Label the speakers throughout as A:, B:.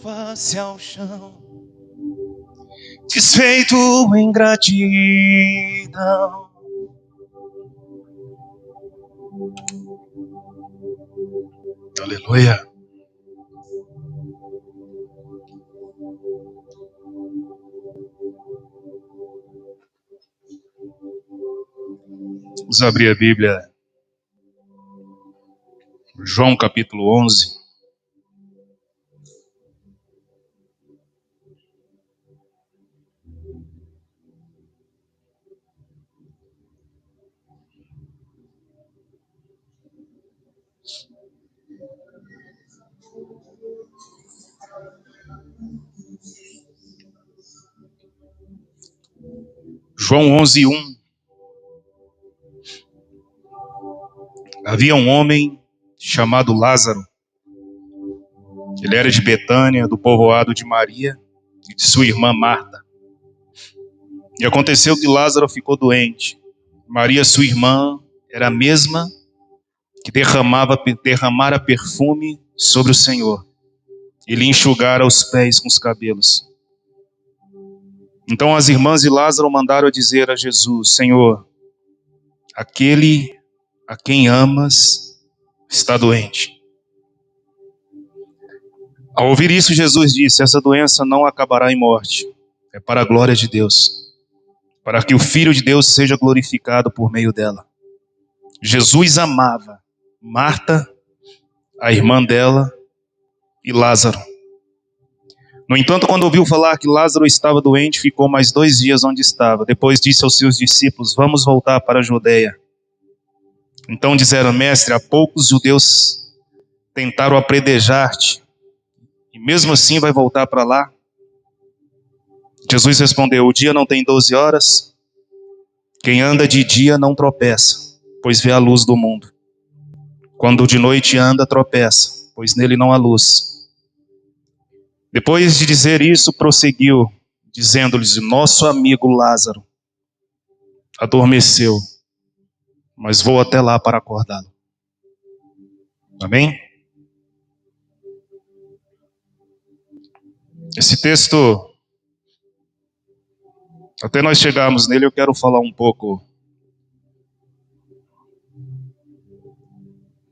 A: face ao chão, desfeito em gratidão. Aleluia. Vamos abrir a Bíblia. João capítulo 11. João 11:1. Havia um homem chamado Lázaro. Ele era de Betânia, do povoado de Maria e de sua irmã Marta. E aconteceu que Lázaro ficou doente. Maria, sua irmã, era a mesma que derramara perfume sobre o Senhor e lhe enxugara os pés com os cabelos. Então as irmãs de Lázaro mandaram dizer a Jesus: Senhor, aquele a quem amas está doente. Ao ouvir isso, Jesus disse: essa doença não acabará em morte, é para a glória de Deus, para que o Filho de Deus seja glorificado por meio dela. Jesus amava Marta, a irmã dela, e Lázaro. No entanto, quando ouviu falar que Lázaro estava doente, ficou mais 2 dias onde estava. Depois disse aos seus discípulos: vamos voltar para a Judeia. Então disseram: mestre, há poucos judeus tentaram apredejar-te, e mesmo assim vai voltar para lá? Jesus respondeu: o dia não tem 12 horas? Quem anda de dia não tropeça, pois vê a luz do mundo. Quando de noite anda, tropeça, pois nele não há luz. Depois de dizer isso, prosseguiu, dizendo-lhes: nosso amigo Lázaro adormeceu, mas vou até lá para acordá-lo. Amém? Esse texto, até nós chegarmos nele, eu quero falar um pouco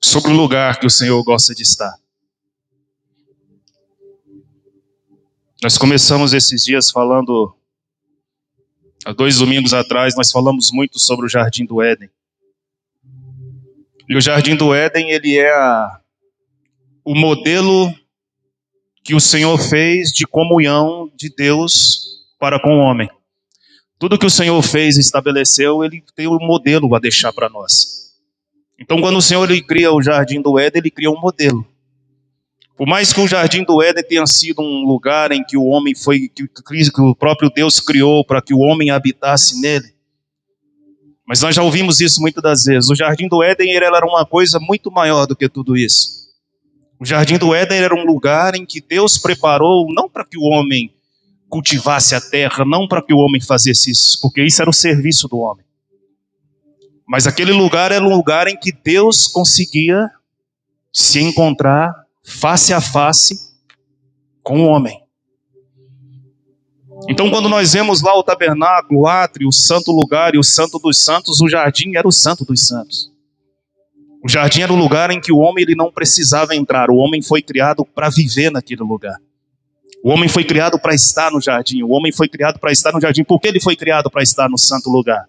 A: sobre o lugar que o Senhor gosta de estar. Nós começamos esses dias falando, há 2 domingos atrás, nós falamos muito sobre o Jardim do Éden. E o Jardim do Éden, ele é o modelo que o Senhor fez de comunhão de Deus para com o homem. Tudo que o Senhor fez e estabeleceu, ele tem um modelo a deixar para nós. Então, quando o Senhor ele cria o Jardim do Éden, ele cria um modelo. Por mais que o Jardim do Éden tenha sido um lugar em que o homem que o próprio Deus criou para que o homem habitasse nele, mas nós já ouvimos isso muitas das vezes. O Jardim do Éden ele era uma coisa muito maior do que tudo isso. O Jardim do Éden era um lugar em que Deus preparou, não para que o homem cultivasse a terra, não para que o homem fizesse isso, porque isso era o serviço do homem. Mas aquele lugar era um lugar em que Deus conseguia se encontrar face a face com o homem. Então, quando nós vemos lá o tabernáculo, o átrio, o santo lugar e o santo dos santos, o jardim era o santo dos santos. O jardim era o lugar em que o homem ele não precisava entrar. O homem foi criado para viver naquele lugar. O homem foi criado para estar no jardim. O homem foi criado para estar no jardim. Por que ele foi criado para estar no santo lugar?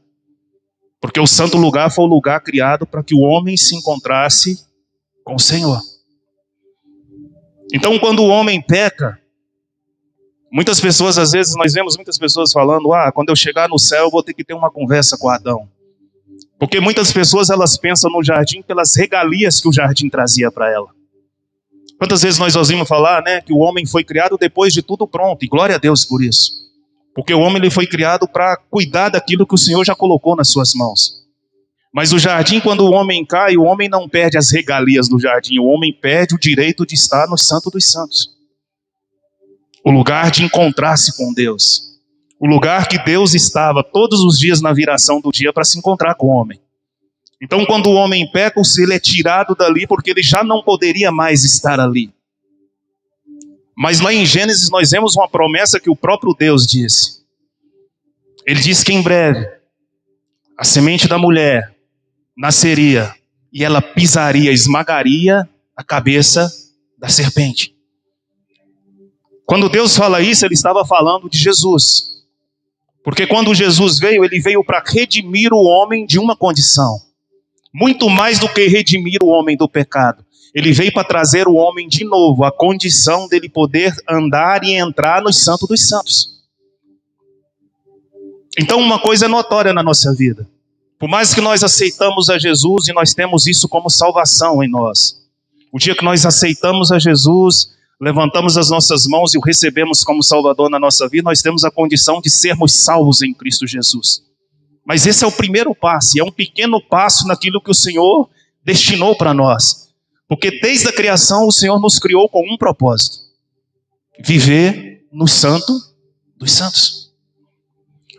A: Porque o santo lugar foi o lugar criado para que o homem se encontrasse com o Senhor. Então, quando o homem peca, muitas pessoas, às vezes, nós vemos muitas pessoas falando: quando eu chegar no céu, eu vou ter que ter uma conversa com Adão. Porque muitas pessoas, elas pensam no jardim pelas regalias que o jardim trazia para ela. Quantas vezes nós ouvimos falar, que o homem foi criado depois de tudo pronto, e glória a Deus por isso. Porque o homem ele foi criado para cuidar daquilo que o Senhor já colocou nas suas mãos. Mas o jardim, quando o homem cai, o homem não perde as regalias do jardim, o homem perde o direito de estar no Santo dos Santos. O lugar de encontrar-se com Deus. O lugar que Deus estava todos os dias na viração do dia para se encontrar com o homem. Então, quando o homem peca, ele é tirado dali porque ele já não poderia mais estar ali. Mas lá em Gênesis nós vemos uma promessa que o próprio Deus disse. Ele disse que em breve a semente da mulher nasceria e ela pisaria, esmagaria a cabeça da serpente. Quando Deus fala isso, ele estava falando de Jesus. Porque quando Jesus veio, ele veio para redimir o homem de uma condição. Muito mais do que redimir o homem do pecado. Ele veio para trazer o homem de novo, a condição dele poder andar e entrar no Santo dos Santos. Então uma coisa é notória na nossa vida. Por mais que nós aceitamos a Jesus e nós temos isso como salvação em nós. O dia que nós aceitamos a Jesus, levantamos as nossas mãos e o recebemos como Salvador na nossa vida, nós temos a condição de sermos salvos em Cristo Jesus. Mas esse é o primeiro passo, e é um pequeno passo naquilo que o Senhor destinou para nós. Porque desde a criação o Senhor nos criou com um propósito: viver no Santo dos Santos.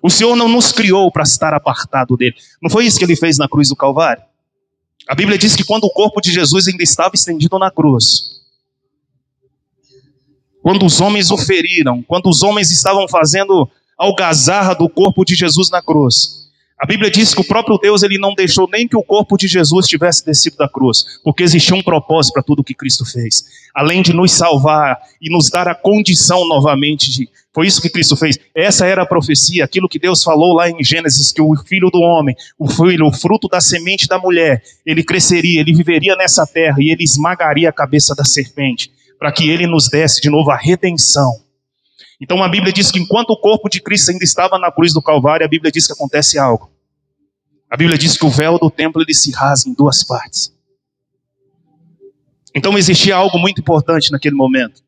A: O Senhor não nos criou para estar apartado dele. Não foi isso que ele fez na cruz do Calvário? A Bíblia diz que quando o corpo de Jesus ainda estava estendido na cruz, quando os homens o feriram, quando os homens estavam fazendo algazarra do corpo de Jesus na cruz, a Bíblia diz que o próprio Deus ele não deixou nem que o corpo de Jesus tivesse descido da cruz, porque existia um propósito para tudo o que Cristo fez. Além de nos salvar e nos dar a condição novamente de... Foi isso que Cristo fez. Essa era a profecia, aquilo que Deus falou lá em Gênesis, que o filho do homem, o filho, o fruto da semente da mulher, ele cresceria, ele viveria nessa terra e ele esmagaria a cabeça da serpente, para que ele nos desse de novo a redenção. Então a Bíblia diz que enquanto o corpo de Cristo ainda estava na cruz do Calvário, a Bíblia diz que acontece algo. A Bíblia diz que o véu do templo ele se rasga em duas partes. Então existia algo muito importante naquele momento.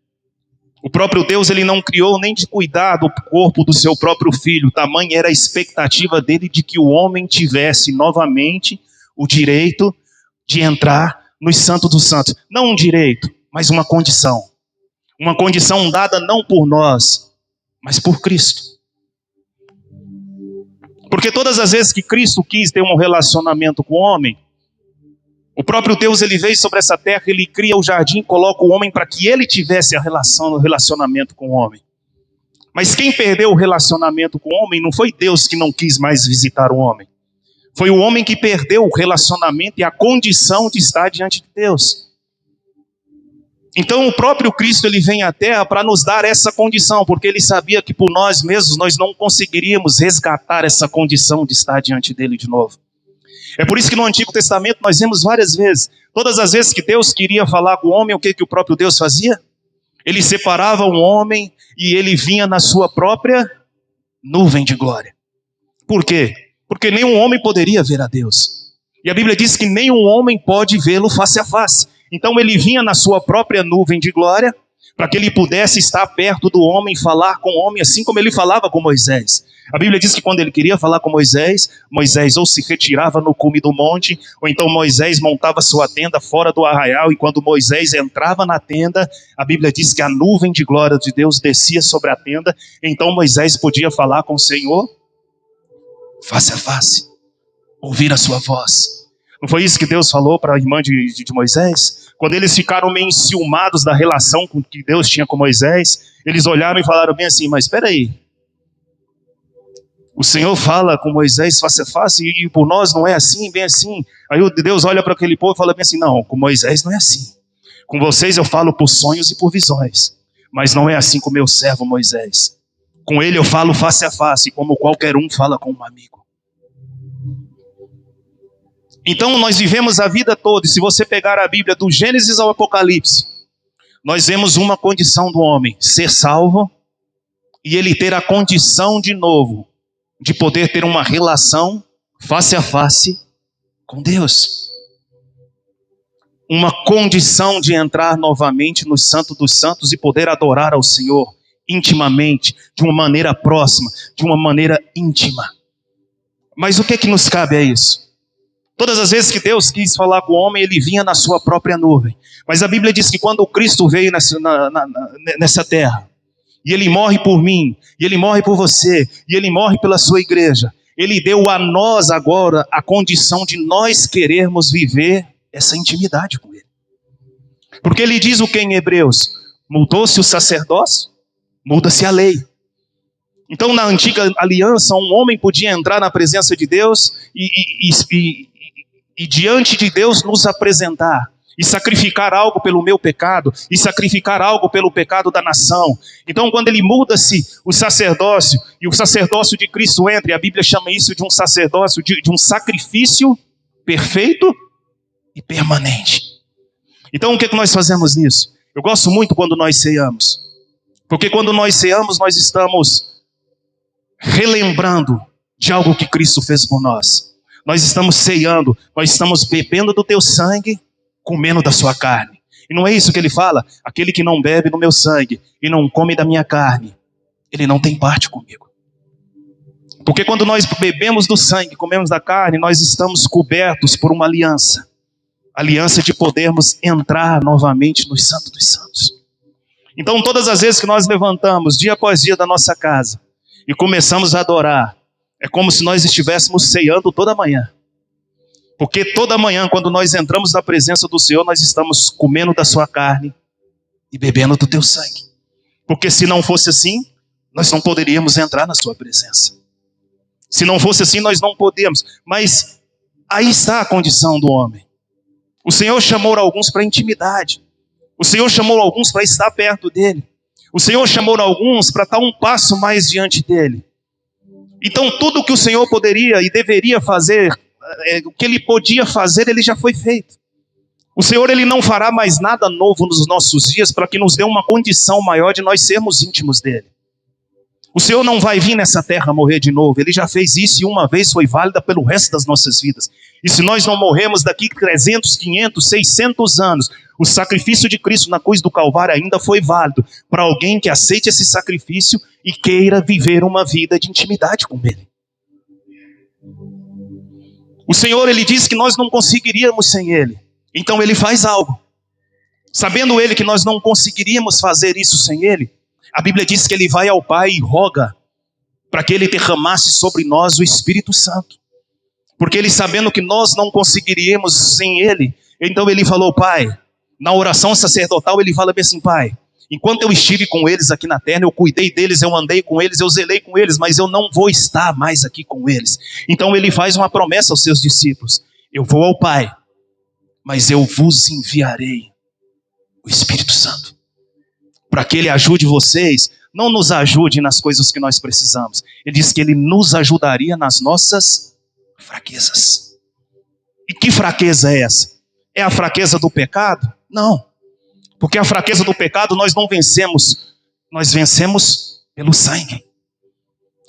A: O próprio Deus ele não criou nem de cuidar do corpo do seu próprio filho. Tamanha era a expectativa dele de que o homem tivesse novamente o direito de entrar no Santo dos Santos. Não um direito, mas uma condição. Uma condição dada não por nós, mas por Cristo. Porque todas as vezes que Cristo quis ter um relacionamento com o homem, o próprio Deus ele veio sobre essa terra, ele cria o jardim, coloca o homem para que ele tivesse o relacionamento com o homem. Mas quem perdeu o relacionamento com o homem não foi Deus que não quis mais visitar o homem. Foi o homem que perdeu o relacionamento e a condição de estar diante de Deus. Então o próprio Cristo ele vem à terra para nos dar essa condição, porque ele sabia que por nós mesmos nós não conseguiríamos resgatar essa condição de estar diante dele de novo. É por isso que no Antigo Testamento nós vemos várias vezes, todas as vezes que Deus queria falar com o homem, o que o próprio Deus fazia? Ele separava um homem e ele vinha na sua própria nuvem de glória. Por quê? Porque nenhum homem poderia ver a Deus. E a Bíblia diz que nenhum homem pode vê-lo face a face. Então ele vinha na sua própria nuvem de glória, para que ele pudesse estar perto do homem, falar com o homem, assim como ele falava com Moisés. A Bíblia diz que quando ele queria falar com Moisés, Moisés ou se retirava no cume do monte, ou então Moisés montava sua tenda fora do arraial, e quando Moisés entrava na tenda, a Bíblia diz que a nuvem de glória de Deus descia sobre a tenda, então Moisés podia falar com o Senhor face a face, ouvir a sua voz. Não foi isso que Deus falou para a irmã de Moisés? Quando eles ficaram meio enciumados da relação que Deus tinha com Moisés, eles olharam e falaram bem assim, mas espera aí, o Senhor fala com Moisés face a face e por nós não é assim, bem assim. Aí Deus olha para aquele povo e fala bem assim, não, com Moisés não é assim. Com vocês eu falo por sonhos e por visões, mas não é assim com meu servo Moisés. Com ele eu falo face a face, como qualquer um fala com um amigo. Então nós vivemos a vida toda, e se você pegar a Bíblia do Gênesis ao Apocalipse, nós vemos uma condição do homem, ser salvo, e ele ter a condição de novo, de poder ter uma relação face a face com Deus. Uma condição de entrar novamente no Santo dos Santos e poder adorar ao Senhor intimamente, de uma maneira próxima, de uma maneira íntima. Mas o que nos cabe a isso? Todas as vezes que Deus quis falar com o homem, ele vinha na sua própria nuvem. Mas a Bíblia diz que quando o Cristo veio nessa terra, e ele morre por mim, e ele morre por você, e ele morre pela sua igreja, ele deu a nós agora a condição de nós querermos viver essa intimidade com ele. Porque ele diz o que em Hebreus? Mudou-se o sacerdócio, muda-se a lei. Então, na antiga aliança, um homem podia entrar na presença de Deus e diante de Deus nos apresentar, e sacrificar algo pelo meu pecado, e sacrificar algo pelo pecado da nação. Então, quando ele muda-se o sacerdócio, e o sacerdócio de Cristo entra, e a Bíblia chama isso de um sacerdócio, de um sacrifício perfeito e permanente. Então, o que nós fazemos nisso? Eu gosto muito quando nós ceamos, porque quando nós ceamos, nós estamos relembrando de algo que Cristo fez por nós. Nós estamos ceando, nós estamos bebendo do teu sangue, comendo da sua carne. E não é isso que ele fala? Aquele que não bebe do meu sangue e não come da minha carne, ele não tem parte comigo. Porque quando nós bebemos do sangue, comemos da carne, nós estamos cobertos por uma aliança. Aliança de podermos entrar novamente no Santo dos Santos. Então, todas as vezes que nós levantamos, dia após dia da nossa casa, e começamos a adorar, é como se nós estivéssemos ceando toda manhã. Porque toda manhã, quando nós entramos na presença do Senhor, nós estamos comendo da sua carne e bebendo do teu sangue. Porque se não fosse assim, nós não poderíamos entrar na sua presença. Se não fosse assim, nós não podemos. Mas aí está a condição do homem. O Senhor chamou alguns para intimidade. O Senhor chamou alguns para estar perto dele. O Senhor chamou alguns para estar um passo mais diante dele. Então tudo o que o Senhor poderia e deveria fazer, o que ele podia fazer, ele já foi feito. O Senhor, ele não fará mais nada novo nos nossos dias para que nos dê uma condição maior de nós sermos íntimos dele. O Senhor não vai vir nessa terra morrer de novo. Ele já fez isso e uma vez foi válida pelo resto das nossas vidas. E se nós não morrermos daqui 300, 500, 600 anos, o sacrifício de Cristo na cruz do Calvário ainda foi válido para alguém que aceite esse sacrifício e queira viver uma vida de intimidade com ele. O Senhor, ele diz que nós não conseguiríamos sem ele. Então ele faz algo. Sabendo ele que nós não conseguiríamos fazer isso sem ele, a Bíblia diz que ele vai ao Pai e roga para que ele derramasse sobre nós o Espírito Santo. Porque ele, sabendo que nós não conseguiríamos sem ele, então ele falou: Pai, na oração sacerdotal ele fala bem assim: Pai, enquanto eu estive com eles aqui na terra, eu cuidei deles, eu andei com eles, eu zelei com eles, mas eu não vou estar mais aqui com eles. Então ele faz uma promessa aos seus discípulos: eu vou ao Pai, mas eu vos enviarei o Espírito Santo, para que ele ajude vocês. Não nos ajude nas coisas que nós precisamos. Ele diz que ele nos ajudaria nas nossas fraquezas. E que fraqueza é essa? É a fraqueza do pecado? Não. Porque a fraqueza do pecado nós não vencemos. Nós vencemos pelo sangue.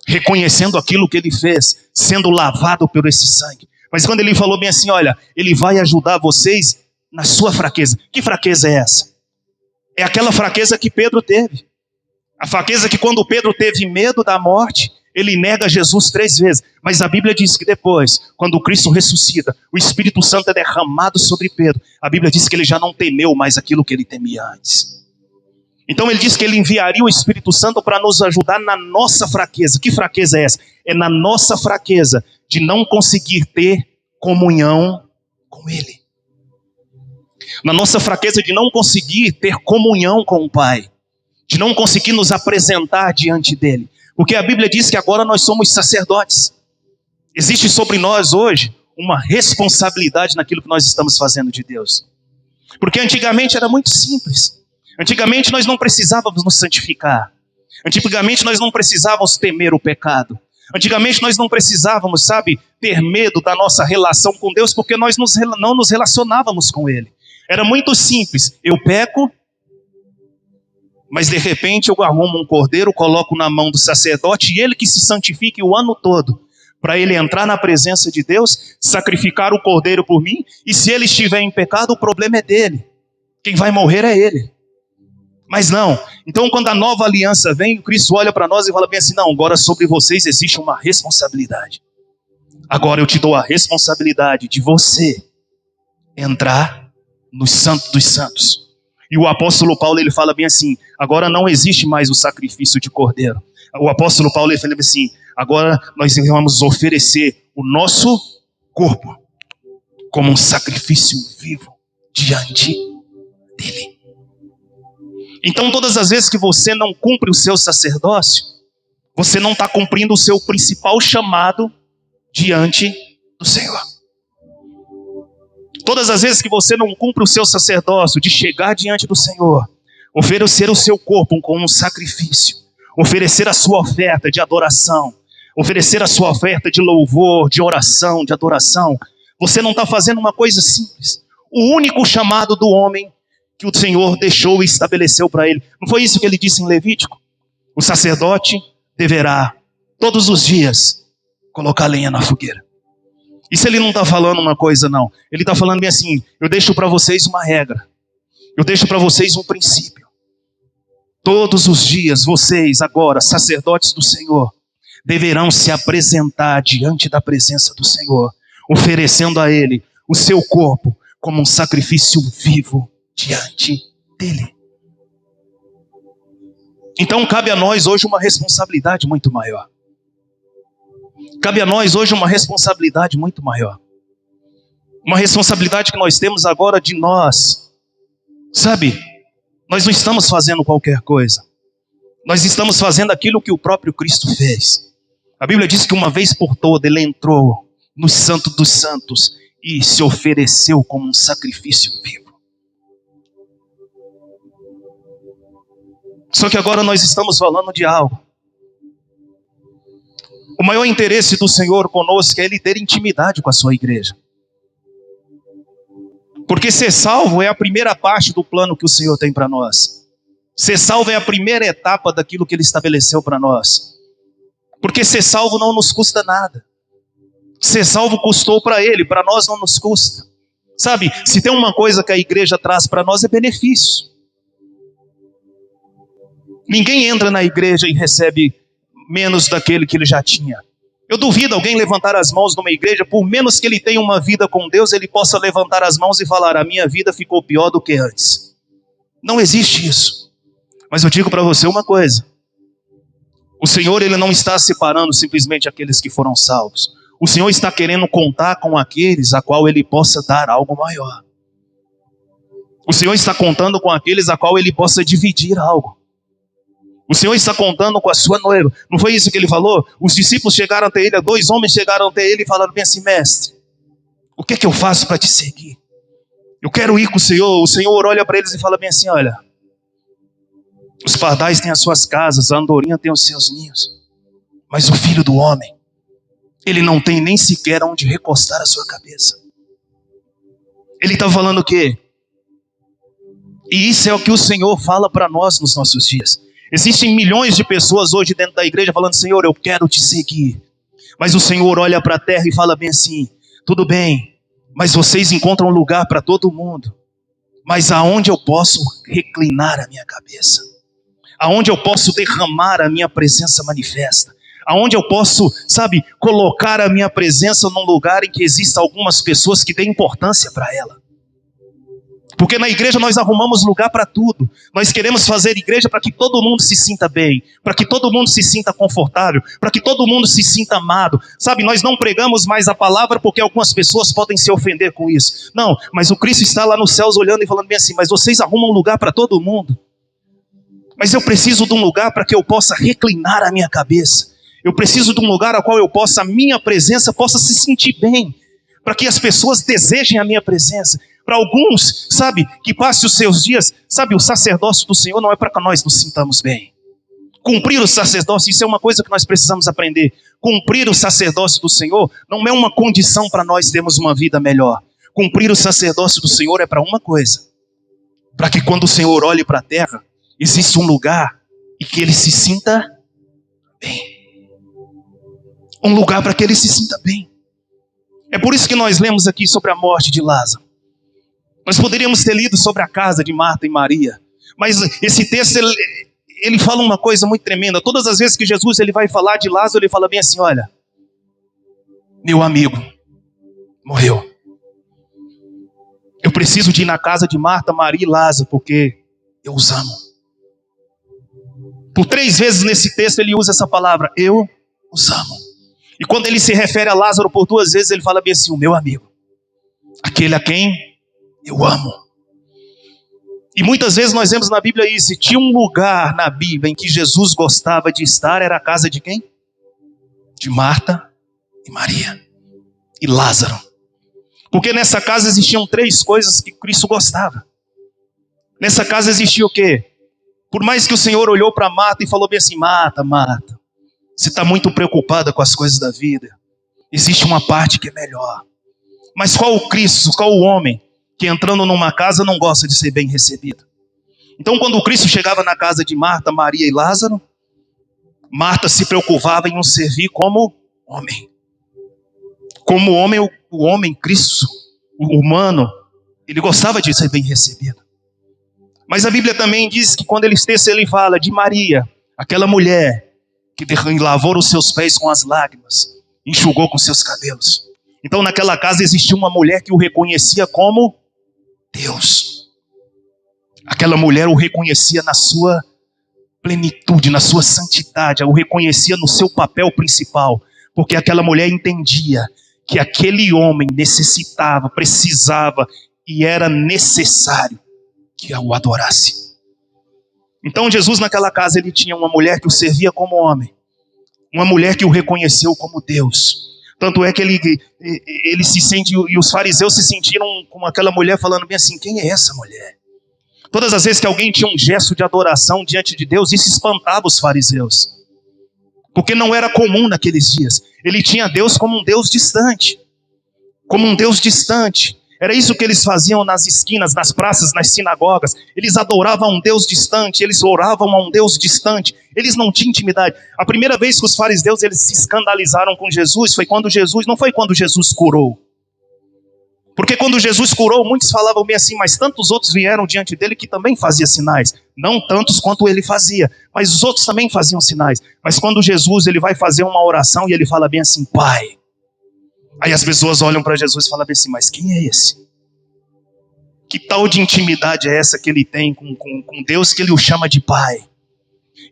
A: Reconhecendo aquilo que ele fez, sendo lavado por esse sangue. Mas quando ele falou bem assim: olha, ele vai ajudar vocês na sua fraqueza. Que fraqueza é essa? É aquela fraqueza que Pedro teve. A fraqueza que quando Pedro teve medo da morte, ele nega Jesus 3 vezes. Mas a Bíblia diz que depois, quando Cristo ressuscita, o Espírito Santo é derramado sobre Pedro. A Bíblia diz que ele já não temeu mais aquilo que ele temia antes. Então ele diz que ele enviaria o Espírito Santo para nos ajudar na nossa fraqueza. Que fraqueza é essa? É na nossa fraqueza de não conseguir ter comunhão com ele. Na nossa fraqueza de não conseguir ter comunhão com o Pai. De não conseguir nos apresentar diante dele. Porque a Bíblia diz que agora nós somos sacerdotes. Existe sobre nós hoje uma responsabilidade naquilo que nós estamos fazendo de Deus. Porque antigamente era muito simples. Antigamente nós não precisávamos nos santificar. Antigamente nós não precisávamos temer o pecado. Antigamente nós não precisávamos, ter medo da nossa relação com Deus, porque nós não nos relacionávamos com ele. Era muito simples. Eu peco, mas de repente eu arrumo um cordeiro, coloco na mão do sacerdote, e ele que se santifique o ano todo, para ele entrar na presença de Deus, sacrificar o cordeiro por mim, e se ele estiver em pecado, o problema é dele. Quem vai morrer é ele. Mas não. Então quando a nova aliança vem, Cristo olha para nós e fala bem assim: não, agora sobre vocês existe uma responsabilidade. Agora eu te dou a responsabilidade de você entrar no Santo dos Santos. E o apóstolo Paulo, ele fala bem assim: agora não existe mais o sacrifício de cordeiro. O apóstolo Paulo, ele fala assim: agora nós vamos oferecer o nosso corpo como um sacrifício vivo diante dele. Então, todas as vezes que você não cumpre o seu sacerdócio, você não está cumprindo o seu principal chamado diante do Senhor. Todas as vezes que você não cumpre o seu sacerdócio de chegar diante do Senhor, oferecer o seu corpo como um sacrifício, oferecer a sua oferta de adoração, oferecer a sua oferta de louvor, de oração, de adoração, você não está fazendo uma coisa simples. O único chamado do homem que o Senhor deixou e estabeleceu para ele. Não foi isso que ele disse em Levítico? O sacerdote deverá, todos os dias, colocar lenha na fogueira. Isso ele não está falando uma coisa, não. Ele está falando bem assim, eu deixo para vocês uma regra. Eu deixo para vocês um princípio. Todos os dias, vocês agora, sacerdotes do Senhor, deverão se apresentar diante da presença do Senhor, oferecendo a Ele o seu corpo como um sacrifício vivo diante dEle. Então cabe a nós hoje uma responsabilidade muito maior. Cabe a nós hoje uma responsabilidade muito maior. Uma responsabilidade que nós temos agora de nós. Sabe, nós não estamos fazendo qualquer coisa. Nós estamos fazendo aquilo que o próprio Cristo fez. A Bíblia diz que uma vez por toda ele entrou no Santo dos Santos e se ofereceu como um sacrifício vivo. Só que agora nós estamos falando de algo. O maior interesse do Senhor conosco é Ele ter intimidade com a sua igreja. Porque ser salvo é a primeira parte do plano que o Senhor tem para nós. Ser salvo é a primeira etapa daquilo que Ele estabeleceu para nós. Porque ser salvo não nos custa nada. Ser salvo custou para Ele, para nós não nos custa. Sabe, se tem uma coisa que a igreja traz para nós é benefício. Ninguém entra na igreja e recebe menos daquele que ele já tinha. Eu duvido alguém levantar as mãos numa igreja, por menos que ele tenha uma vida com Deus, ele possa levantar as mãos e falar, a minha vida ficou pior do que antes. Não existe isso. Mas eu digo para você uma coisa. O Senhor, Ele não está separando simplesmente aqueles que foram salvos. O Senhor está querendo contar com aqueles a qual Ele possa dar algo maior. O Senhor está contando com aqueles a qual Ele possa dividir algo. O Senhor está contando com a sua noiva. Não foi isso que Ele falou? Os discípulos chegaram até Ele, 2 homens chegaram até Ele e falaram bem assim, mestre, o que é que eu faço para te seguir? Eu quero ir com o Senhor. O Senhor olha para eles e fala bem assim, olha, os pardais têm as suas casas, a andorinha tem os seus ninhos, mas o Filho do Homem, Ele não tem nem sequer onde recostar a sua cabeça. Ele está falando o quê? E isso é o que o Senhor fala para nós nos nossos dias. Existem milhões de pessoas hoje dentro da igreja falando, Senhor, eu quero te seguir. Mas o Senhor olha para a terra e fala bem assim, tudo bem, mas vocês encontram lugar para todo mundo. Mas aonde eu posso reclinar a minha cabeça? Aonde eu posso derramar a minha presença manifesta? Aonde eu posso, sabe, colocar a minha presença num lugar em que existam algumas pessoas que têm importância para ela? Porque na igreja nós arrumamos lugar para tudo. Nós queremos fazer igreja para que todo mundo se sinta bem, para que todo mundo se sinta confortável, para que todo mundo se sinta amado. Sabe, nós não pregamos mais a palavra porque algumas pessoas podem se ofender com isso. Não, mas o Cristo está lá nos céus olhando e falando bem assim, mas vocês arrumam lugar para todo mundo. Mas eu preciso de um lugar para que eu possa reclinar a minha cabeça. Eu preciso de um lugar ao qual a minha presença possa se sentir bem. Para que as pessoas desejem a minha presença. Para alguns, sabe, que passe os seus dias, sabe, o sacerdócio do Senhor não é para que nós nos sintamos bem. Cumprir o sacerdócio, isso é uma coisa que nós precisamos aprender. Cumprir o sacerdócio do Senhor não é uma condição para nós termos uma vida melhor. Cumprir o sacerdócio do Senhor é para uma coisa. Para que quando o Senhor olhe para a terra, exista um lugar e que Ele se sinta bem. Um lugar para que Ele se sinta bem. É por isso que nós lemos aqui sobre a morte de Lázaro. Nós poderíamos ter lido sobre a casa de Marta e Maria. Mas esse texto, ele fala uma coisa muito tremenda. Todas as vezes que Jesus ele vai falar de Lázaro, ele fala bem assim, olha, meu amigo morreu. Eu preciso de ir na casa de Marta, Maria e Lázaro, porque eu os amo. Por 3 vezes nesse texto ele usa essa palavra, eu os amo. E quando ele se refere a Lázaro por 2 vezes, ele fala bem assim, o meu amigo. Aquele a quem eu amo. E muitas vezes nós vemos na Bíblia isso. Se tinha um lugar na Bíblia em que Jesus gostava de estar, era a casa de quem? De Marta e Maria e Lázaro. Porque nessa casa existiam 3 coisas que Cristo gostava. Nessa casa existia o quê? Por mais que o Senhor olhou para Marta e falou bem assim: Marta, Marta, você está muito preocupada com as coisas da vida. Existe uma parte que é melhor. Mas qual o Cristo, qual o homem que entrando numa casa não gosta de ser bem recebido? Então quando o Cristo chegava na casa de Marta, Maria e Lázaro, Marta se preocupava em o servir como homem. Como homem, o homem, Cristo, o humano, ele gostava de ser bem recebido. Mas a Bíblia também diz que quando ele fala de Maria, aquela mulher que lavou os seus pés com as lágrimas, enxugou com seus cabelos. Então naquela casa existia uma mulher que o reconhecia como Deus. Aquela mulher o reconhecia na sua plenitude, na sua santidade, o reconhecia no seu papel principal, porque aquela mulher entendia que aquele homem necessitava, precisava e era necessário que o adorasse. Então Jesus naquela casa ele tinha uma mulher que o servia como homem, uma mulher que o reconheceu como Deus. Tanto é que ele se sente, e os fariseus se sentiram com aquela mulher falando bem assim: quem é essa mulher? Todas as vezes que alguém tinha um gesto de adoração diante de Deus, isso espantava os fariseus, porque não era comum naqueles dias. Ele tinha Deus como um Deus distante, como um Deus distante. Era isso que eles faziam nas esquinas, nas praças, nas sinagogas. Eles adoravam a um Deus distante, eles oravam a um Deus distante. Eles não tinham intimidade. A primeira vez que os fariseus eles se escandalizaram com Jesus foi quando Jesus, não foi quando Jesus curou. Porque quando Jesus curou, muitos falavam bem assim: mas tantos outros vieram diante dele que também faziam sinais. Não tantos quanto ele fazia, mas os outros também faziam sinais. Mas quando Jesus ele vai fazer uma oração e ele fala bem assim: Pai. Aí as pessoas olham para Jesus e falam bem assim: mas quem é esse? Que tal de intimidade é essa que ele tem com Deus que ele o chama de Pai?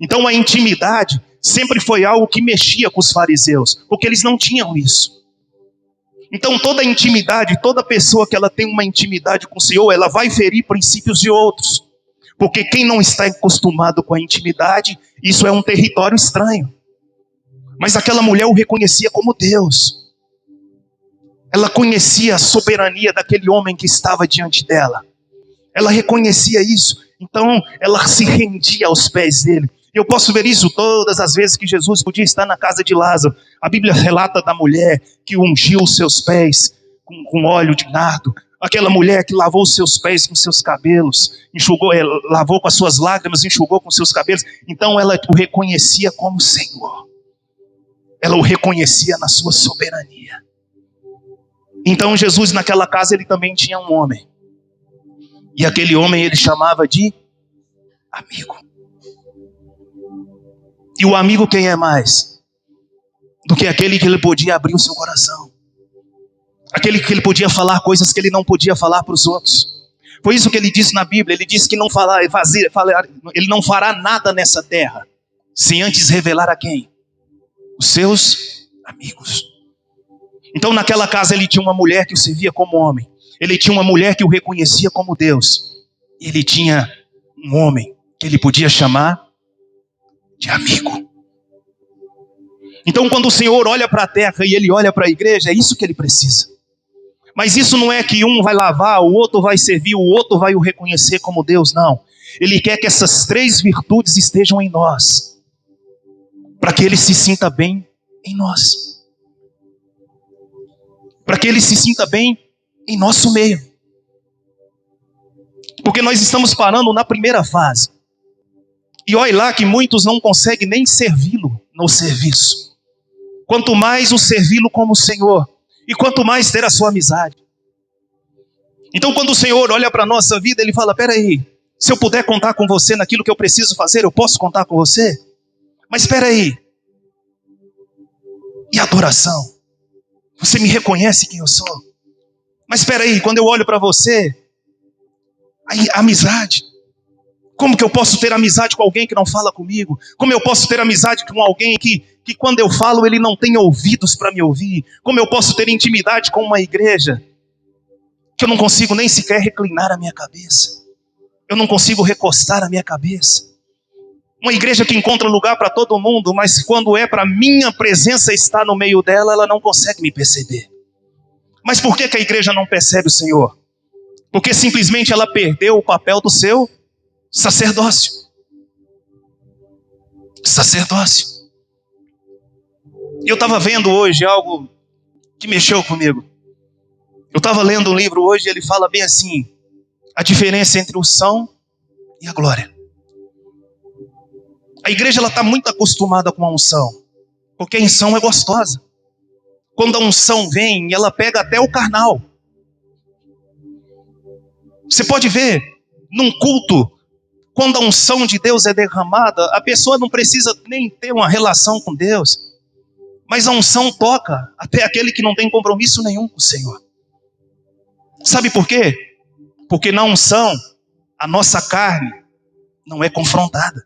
A: Então a intimidade sempre foi algo que mexia com os fariseus, porque eles não tinham isso. Então toda intimidade, toda pessoa que ela tem uma intimidade com o Senhor, ela vai ferir princípios de outros. Porque quem não está acostumado com a intimidade, isso é um território estranho. Mas aquela mulher o reconhecia como Deus. Ela conhecia a soberania daquele homem que estava diante dela. Ela reconhecia isso. Então ela se rendia aos pés dele. Eu posso ver isso todas as vezes que Jesus podia estar na casa de Lázaro. A Bíblia relata da mulher que ungiu os seus pés com óleo de nardo. Aquela mulher que lavou os seus pés com seus cabelos, enxugou, lavou com as suas lágrimas, enxugou com seus cabelos. Então ela o reconhecia como Senhor. Ela o reconhecia na sua soberania. Então Jesus naquela casa ele também tinha um homem. E aquele homem ele chamava de amigo. E o amigo quem é mais? Do que aquele que ele podia abrir o seu coração. Aquele que ele podia falar coisas que ele não podia falar para os outros. Foi isso que ele disse na Bíblia. Ele disse que ele não fará nada nessa terra sem antes revelar a quem? Os seus amigos. Então naquela casa ele tinha uma mulher que o servia como homem. Ele tinha uma mulher que o reconhecia como Deus. E ele tinha um homem que ele podia chamar de amigo. Então quando o Senhor olha para a terra e ele olha para a igreja, é isso que ele precisa. Mas isso não é que um vai lavar, o outro vai servir, o outro vai o reconhecer como Deus, não. Ele quer que essas 3 virtudes estejam em nós, para que ele se sinta bem em nós. Para que ele se sinta bem em nosso meio. Porque nós estamos parando na primeira fase. E olha lá que muitos não conseguem nem servi-lo no serviço. Quanto mais o servi-lo como Senhor. E quanto mais ter a sua amizade. Então quando o Senhor olha para a nossa vida, Ele fala: peraí, se eu puder contar com você naquilo que eu preciso fazer, eu posso contar com você? Mas peraí, e a adoração? Você me reconhece quem eu sou? Mas peraí, quando eu olho para você, a amizade. Como que eu posso ter amizade com alguém que não fala comigo? Como eu posso ter amizade com alguém que quando eu falo ele não tem ouvidos para me ouvir? Como eu posso ter intimidade com uma igreja que eu não consigo nem sequer reclinar a minha cabeça? Eu não consigo recostar a minha cabeça. Uma igreja que encontra lugar para todo mundo, mas quando é para minha presença estar no meio dela, ela não consegue me perceber. Mas por que a igreja não percebe o Senhor? Porque simplesmente ela perdeu o papel do seu sacerdócio. Sacerdócio. E eu estava vendo hoje algo que mexeu comigo. Eu estava lendo um livro hoje e ele fala bem assim: a diferença entre o unção e a glória. A igreja está muito acostumada com a unção, porque a unção é gostosa. Quando a unção vem, ela pega até o carnal. Você pode ver, num culto, quando a unção de Deus é derramada, a pessoa não precisa nem ter uma relação com Deus, mas a unção toca até aquele que não tem compromisso nenhum com o Senhor. Sabe por quê? Porque na unção, a nossa carne não é confrontada.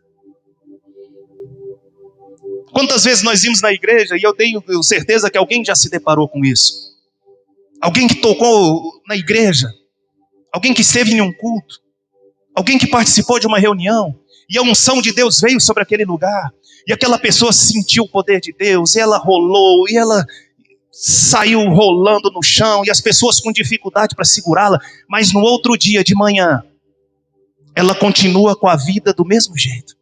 A: Quantas vezes nós vimos na igreja, e eu tenho certeza que alguém já se deparou com isso. Alguém que tocou na igreja, alguém que esteve em um culto, alguém que participou de uma reunião, e a unção de Deus veio sobre aquele lugar, e aquela pessoa sentiu o poder de Deus, e ela rolou, e ela saiu rolando no chão, e as pessoas com dificuldade para segurá-la, mas no outro dia de manhã, ela continua com a vida do mesmo jeito.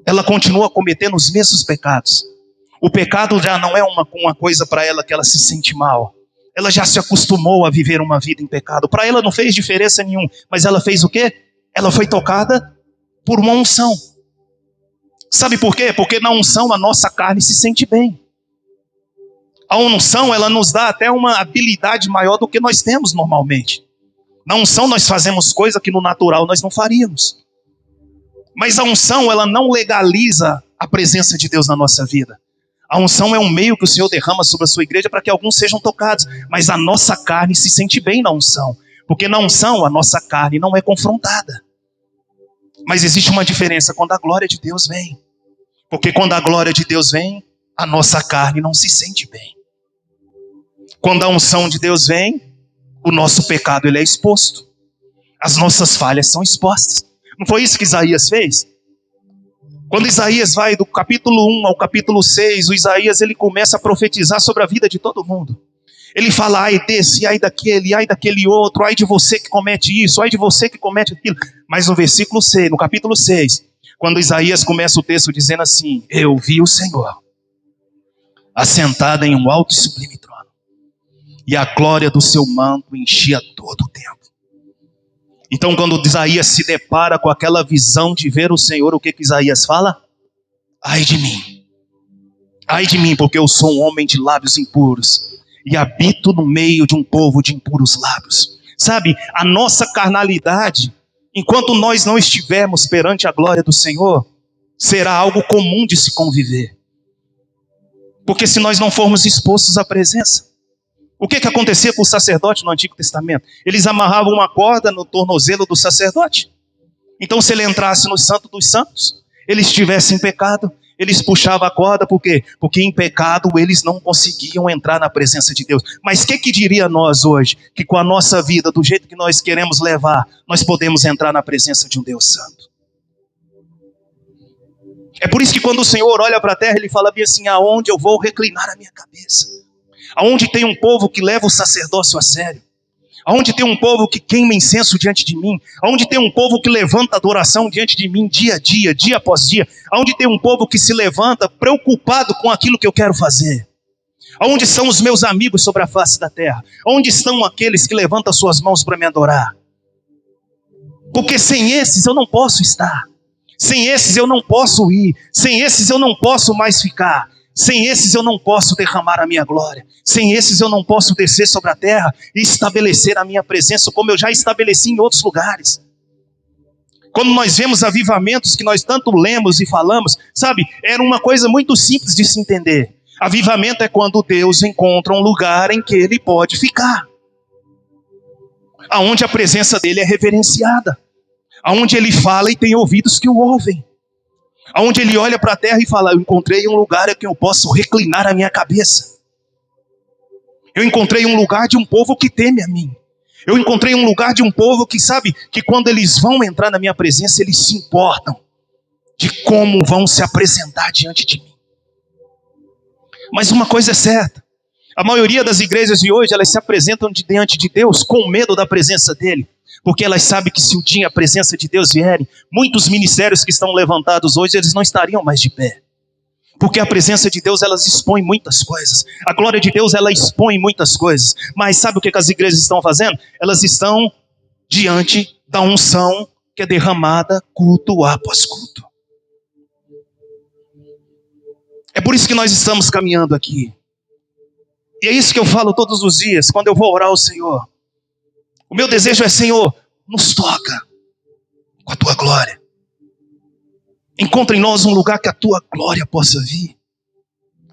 A: Ela continua cometendo os mesmos pecados. O pecado já não é uma coisa para ela que ela se sente mal. Ela já se acostumou a viver uma vida em pecado. Para ela não fez diferença nenhuma. Mas ela fez o quê? Ela foi tocada por uma unção. Sabe por quê? Porque na unção a nossa carne se sente bem. A unção, ela nos dá até uma habilidade maior do que nós temos normalmente. Na unção nós fazemos coisa que no natural nós não faríamos. Mas a unção, ela não legaliza a presença de Deus na nossa vida. A unção é um meio que o Senhor derrama sobre a sua igreja para que alguns sejam tocados. Mas a nossa carne se sente bem na unção. Porque na unção, a nossa carne não é confrontada. Mas existe uma diferença quando a glória de Deus vem. Porque quando a glória de Deus vem, a nossa carne não se sente bem. Quando a unção de Deus vem, o nosso pecado ele é exposto. As nossas falhas são expostas. Não foi isso que Isaías fez? Quando Isaías vai do capítulo 1 ao capítulo 6, o Isaías ele começa a profetizar sobre a vida de todo mundo. Ele fala, ai desse, ai daquele outro, ai de você que comete isso, ai de você que comete aquilo. Mas no versículo 6, no capítulo 6, quando Isaías começa o texto dizendo assim, eu vi o Senhor, assentado em um alto e sublime trono, e a glória do seu manto enchia todo o templo. Então quando Isaías se depara com aquela visão de ver o Senhor, o que Isaías fala? Ai de mim, porque eu sou um homem de lábios impuros, e habito no meio de um povo de impuros lábios. Sabe, a nossa carnalidade, enquanto nós não estivermos perante a glória do Senhor, será algo comum de se conviver. Porque se nós não formos expostos à presença, o que acontecia com o sacerdote no Antigo Testamento? Eles amarravam uma corda no tornozelo do sacerdote. Então se ele entrasse no Santo dos Santos, ele estivesse em pecado, eles puxavam a corda, por quê? Porque em pecado eles não conseguiam entrar na presença de Deus. Mas o que diria nós hoje? Que com a nossa vida, do jeito que nós queremos levar, nós podemos entrar na presença de um Deus Santo. É por isso que quando o Senhor olha para a terra, Ele fala bem assim, aonde eu vou reclinar a minha cabeça? Aonde tem um povo que leva o sacerdócio a sério? Aonde tem um povo que queima incenso diante de mim? Aonde tem um povo que levanta adoração diante de mim dia a dia, dia após dia? Aonde tem um povo que se levanta preocupado com aquilo que eu quero fazer? Aonde são os meus amigos sobre a face da terra? Onde estão aqueles que levantam suas mãos para me adorar? Porque sem esses eu não posso estar. Sem esses eu não posso ir. Sem esses eu não posso mais ficar. Sem esses eu não posso derramar a minha glória. Sem esses eu não posso descer sobre a terra e estabelecer a minha presença como eu já estabeleci em outros lugares. Quando nós vemos avivamentos que nós tanto lemos e falamos, sabe, era uma coisa muito simples de se entender. Avivamento é quando Deus encontra um lugar em que Ele pode ficar. Aonde a presença dEle é reverenciada. Aonde Ele fala e tem ouvidos que o ouvem. Aonde Ele olha para a terra e fala, eu encontrei um lugar em que eu posso reclinar a minha cabeça. Eu encontrei um lugar de um povo que teme a mim. Eu encontrei um lugar de um povo que sabe que quando eles vão entrar na minha presença, eles se importam de como vão se apresentar diante de mim. Mas uma coisa é certa, a maioria das igrejas de hoje, elas se apresentam diante de Deus com medo da presença dele, porque elas sabem que se o dia a presença de Deus vier, muitos ministérios que estão levantados hoje, eles não estariam mais de pé. Porque a presença de Deus, elas expõe muitas coisas. A glória de Deus, ela expõe muitas coisas. Mas sabe o que as igrejas estão fazendo? Elas estão diante da unção que é derramada culto após culto. É por isso que nós estamos caminhando aqui. E é isso que eu falo todos os dias, quando eu vou orar ao Senhor. O meu desejo é, Senhor, nos toca com a Tua glória. Encontra em nós um lugar que a Tua glória possa vir.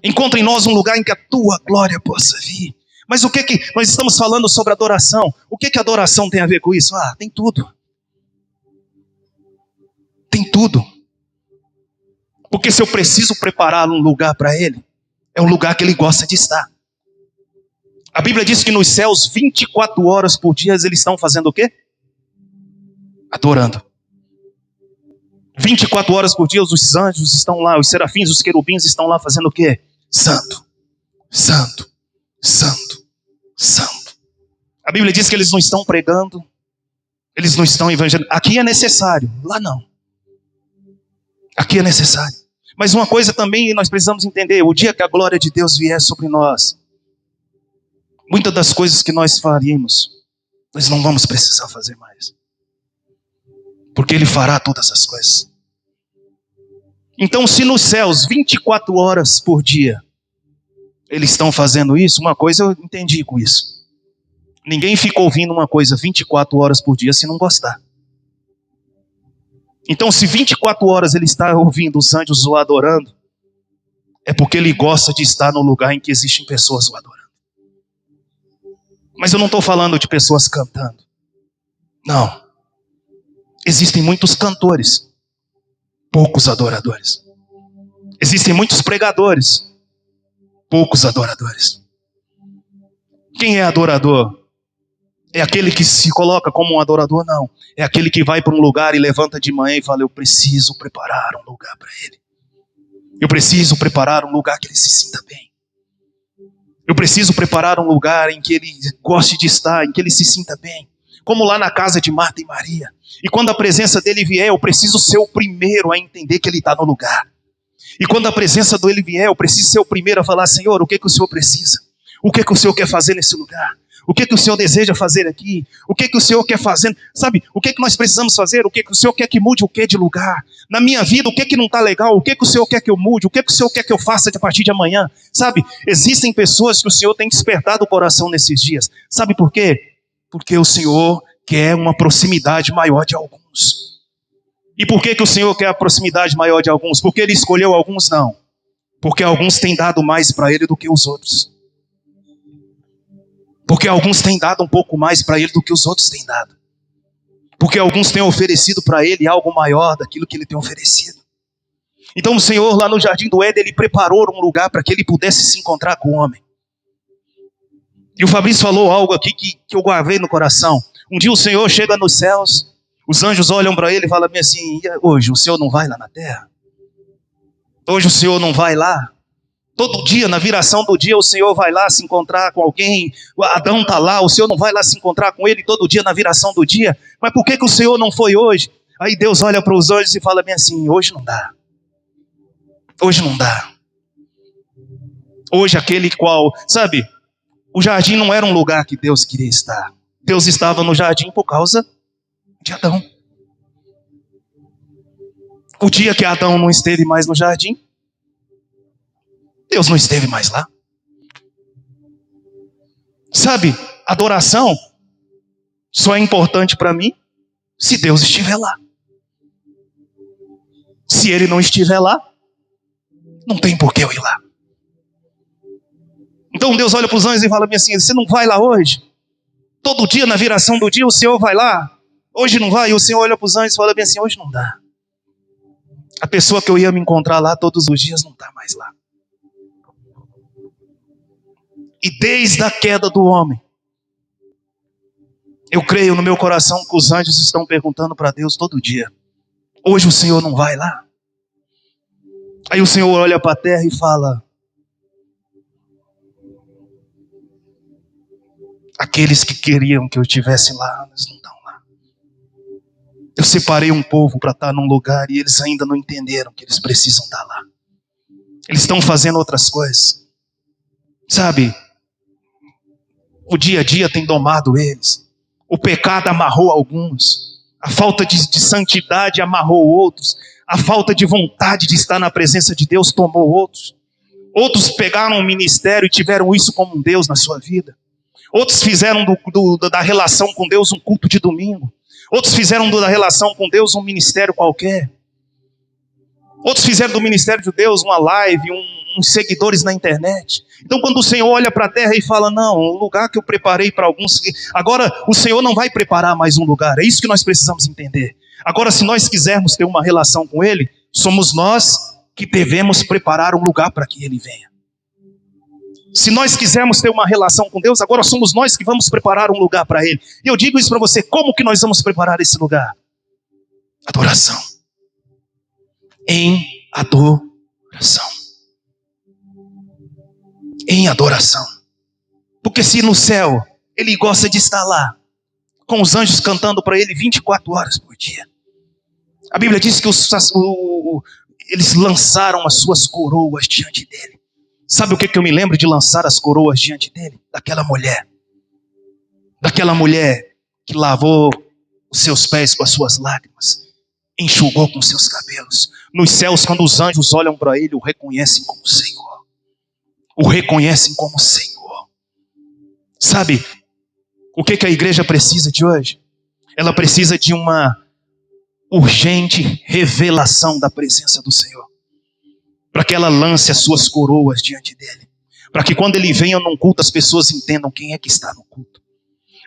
A: Encontra em nós um lugar em que a Tua glória possa vir. Mas o que nós estamos falando sobre adoração? O que adoração tem a ver com isso? Tem tudo. Tem tudo. Porque se eu preciso preparar um lugar para Ele, é um lugar que Ele gosta de estar. A Bíblia diz que nos céus, 24 horas por dia, eles estão fazendo o quê? Adorando. 24 horas por dia, os anjos estão lá, os serafins, os querubins estão lá fazendo o quê? Santo, santo, santo, santo. A Bíblia diz que eles não estão pregando, eles não estão evangelizando. Aqui é necessário, lá não. Aqui é necessário. Mas uma coisa também nós precisamos entender, o dia que a glória de Deus vier sobre nós, muitas das coisas que nós faríamos, nós não vamos precisar fazer mais. Porque Ele fará todas as coisas. Então, se nos céus, 24 horas por dia, eles estão fazendo isso, uma coisa eu entendi com isso. Ninguém fica ouvindo uma coisa 24 horas por dia se não gostar. Então, se 24 horas ele está ouvindo os anjos o adorando, é porque ele gosta de estar no lugar em que existem pessoas o adorando. Mas eu não estou falando de pessoas cantando. Não. Existem muitos cantores, poucos adoradores. Existem muitos pregadores, poucos adoradores. Quem é adorador? É aquele que se coloca como um adorador? Não. É aquele que vai para um lugar e levanta de manhã e fala, eu preciso preparar um lugar para ele. Eu preciso preparar um lugar que ele se sinta bem. Eu preciso preparar um lugar em que ele goste de estar, em que ele se sinta bem. Como lá na casa de Marta e Maria. E quando a presença dele vier, eu preciso ser o primeiro a entender que ele está no lugar. E quando a presença dele vier, eu preciso ser o primeiro a falar, Senhor, o que o Senhor precisa? O que o Senhor quer fazer nesse lugar? O que o Senhor deseja fazer aqui? O que o Senhor quer fazer? Sabe, o que nós precisamos fazer? O que o Senhor quer que mude o que de lugar? Na minha vida, o que não está legal? O que o Senhor quer que eu mude? O que o Senhor quer que eu faça a partir de amanhã? Sabe, existem pessoas que o Senhor tem despertado o coração nesses dias. Sabe por quê? Porque o Senhor quer uma proximidade maior de alguns. E por que o Senhor quer a proximidade maior de alguns? Porque Ele escolheu alguns? Não. Porque alguns têm dado mais para Ele do que os outros. Porque alguns têm dado um pouco mais para Ele do que os outros têm dado. Porque alguns têm oferecido para Ele algo maior daquilo que Ele tem oferecido. Então o Senhor lá no Jardim do Éden, Ele preparou um lugar para que Ele pudesse se encontrar com o homem. E o Fabrício falou algo aqui que eu guardei no coração. Um dia o Senhor chega nos céus, os anjos olham para Ele e falam assim, hoje o Senhor não vai lá na terra? Hoje o Senhor não vai lá? Todo dia, na viração do dia, o Senhor vai lá se encontrar com alguém. Adão está lá, o Senhor não vai lá se encontrar com ele todo dia na viração do dia. Mas por que o Senhor não foi hoje? Aí Deus olha para os anjos e fala bem assim, hoje não dá. Hoje não dá. Hoje aquele qual, sabe, o jardim não era um lugar que Deus queria estar. Deus estava no jardim por causa de Adão. O dia que Adão não esteve mais no jardim, Deus não esteve mais lá. Sabe, adoração só é importante para mim se Deus estiver lá. Se Ele não estiver lá, não tem por que eu ir lá. Então Deus olha para os anjos e fala assim, você não vai lá hoje? Todo dia, na viração do dia, o Senhor vai lá. Hoje não vai? E o Senhor olha para os anjos e fala bem assim, hoje não dá. A pessoa que eu ia me encontrar lá todos os dias não está mais lá. E desde a queda do homem, Eu creio no meu coração que os anjos estão perguntando para Deus todo dia: hoje o Senhor não vai lá? Aí o Senhor olha para a terra e fala: aqueles que queriam que eu estivesse lá, eles não estão lá. Eu separei um povo para estar num lugar e eles ainda não entenderam que eles precisam estar lá. Eles estão fazendo outras coisas. Sabe, o dia a dia tem domado eles. O pecado amarrou alguns. A falta de santidade amarrou outros. A falta de vontade de estar na presença de Deus tomou outros. Outros pegaram o ministério e tiveram isso como um Deus na sua vida. Outros fizeram da relação com Deus um culto de domingo. Outros fizeram da relação com Deus um ministério qualquer. Outros fizeram do ministério de Deus uma live, uns seguidores na internet. Então quando o Senhor olha para a terra e fala: não, o lugar que eu preparei para alguns, agora o Senhor não vai preparar mais um lugar. É isso que nós precisamos entender. Agora, se nós quisermos ter uma relação com Ele, somos nós que devemos preparar um lugar para que Ele venha. Se nós quisermos ter uma relação com Deus, agora somos nós que vamos preparar um lugar para Ele. E eu digo isso para você: como que nós vamos preparar esse lugar? Adoração. Em adoração. Em adoração. Porque se no céu Ele gosta de estar lá, com os anjos cantando para Ele 24 horas por dia. A Bíblia diz que eles lançaram as suas coroas diante dEle. Sabe o que eu me lembro de lançar as coroas diante dEle? Daquela mulher. Daquela mulher que lavou os seus pés com as suas lágrimas, enxugou com seus cabelos. Nos céus, quando os anjos olham para Ele, o reconhecem como Senhor. O reconhecem como Senhor. Sabe, o que a igreja precisa de hoje? Ela precisa de uma urgente revelação da presença do Senhor. Para que ela lance as suas coroas diante dEle. Para que quando Ele venha num culto, as pessoas entendam quem é que está no culto.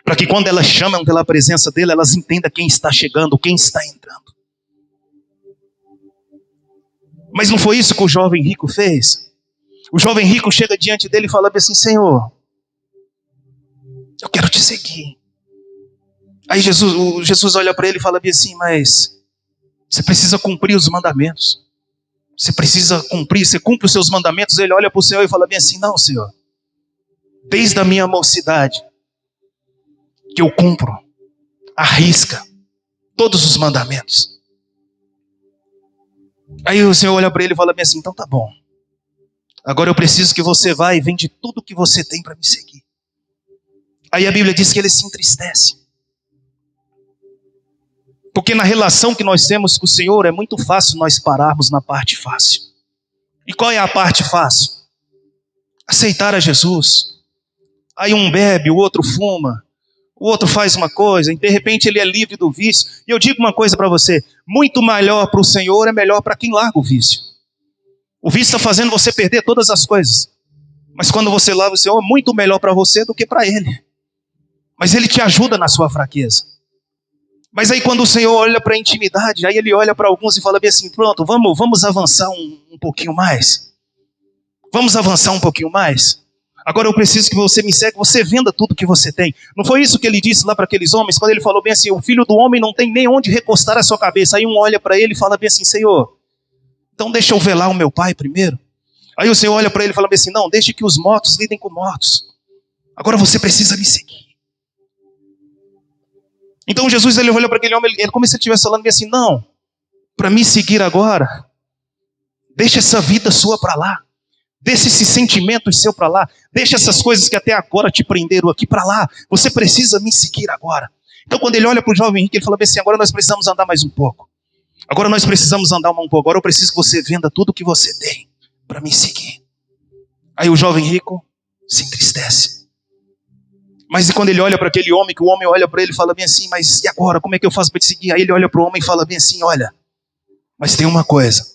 A: Para que quando elas chamam pela presença dEle, elas entendam quem está chegando, quem está entrando. Mas não foi isso que o jovem rico fez? O jovem rico chega diante dele e fala assim: Senhor, eu quero te seguir. Aí Jesus olha para ele e fala assim: mas você precisa cumprir os mandamentos. Você precisa cumprir, você cumpre os seus mandamentos. Ele olha para o Senhor e fala bem assim: não, Senhor, desde a minha mocidade que eu cumpro à risca todos os mandamentos. Aí o Senhor olha para ele e fala bem assim: então tá bom, agora eu preciso que você vá e vende tudo que você tem para me seguir. Aí a Bíblia diz que ele se entristece. Porque na relação que nós temos com o Senhor é muito fácil nós pararmos na parte fácil. E qual é a parte fácil? Aceitar a Jesus. Aí um bebe, o outro fuma, o outro faz uma coisa, e de repente ele é livre do vício. E eu digo uma coisa para você: muito melhor para o Senhor é melhor para quem larga o vício. O vício está fazendo você perder todas as coisas. Mas quando você larga o Senhor, é muito melhor para você do que para Ele. Mas Ele te ajuda na sua fraqueza. Mas aí quando o Senhor olha para a intimidade, aí Ele olha para alguns e fala bem assim: pronto, vamos avançar um pouquinho mais. Vamos avançar um pouquinho mais. Agora eu preciso que você me segue, você venda tudo que você tem. Não foi isso que Ele disse lá para aqueles homens, quando Ele falou bem assim: o filho do homem não tem nem onde recostar a sua cabeça. Aí um olha para Ele e fala bem assim: Senhor, então deixa eu velar o meu pai primeiro. Aí o Senhor olha para ele e fala bem assim: não, deixe que os mortos lidem com mortos. Agora você precisa me seguir. Então Jesus, ele olha para aquele homem, ele como se ele estivesse falando bem assim: não, para me seguir agora, deixa essa vida sua para lá. Deixa esses sentimentos seus para lá. Deixa essas coisas que até agora te prenderam aqui para lá. Você precisa me seguir agora. Então quando ele olha para o jovem rico, ele fala bem assim: agora nós precisamos andar mais um pouco. Agora nós precisamos andar um pouco. Agora eu preciso que você venda tudo que você tem para me seguir. Aí o jovem rico se entristece. Mas e quando ele olha para aquele homem, que o homem olha para ele e fala bem assim: mas e agora, como é que eu faço para te seguir? Aí ele olha para o homem e fala bem assim: olha, mas tem uma coisa.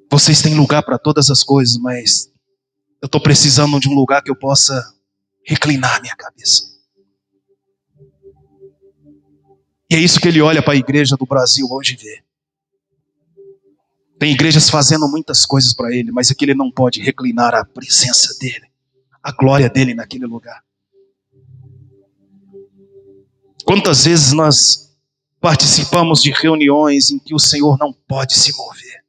A: Vocês têm lugar para todas as coisas, mas eu estou precisando de um lugar que eu possa reclinar minha cabeça. E é isso que ele olha para a igreja do Brasil hoje e vê. Tem igrejas fazendo muitas coisas para ele, mas aqui ele não pode reclinar a presença dele, a glória dele naquele lugar. Quantas vezes nós participamos de reuniões em que o Senhor não pode se mover?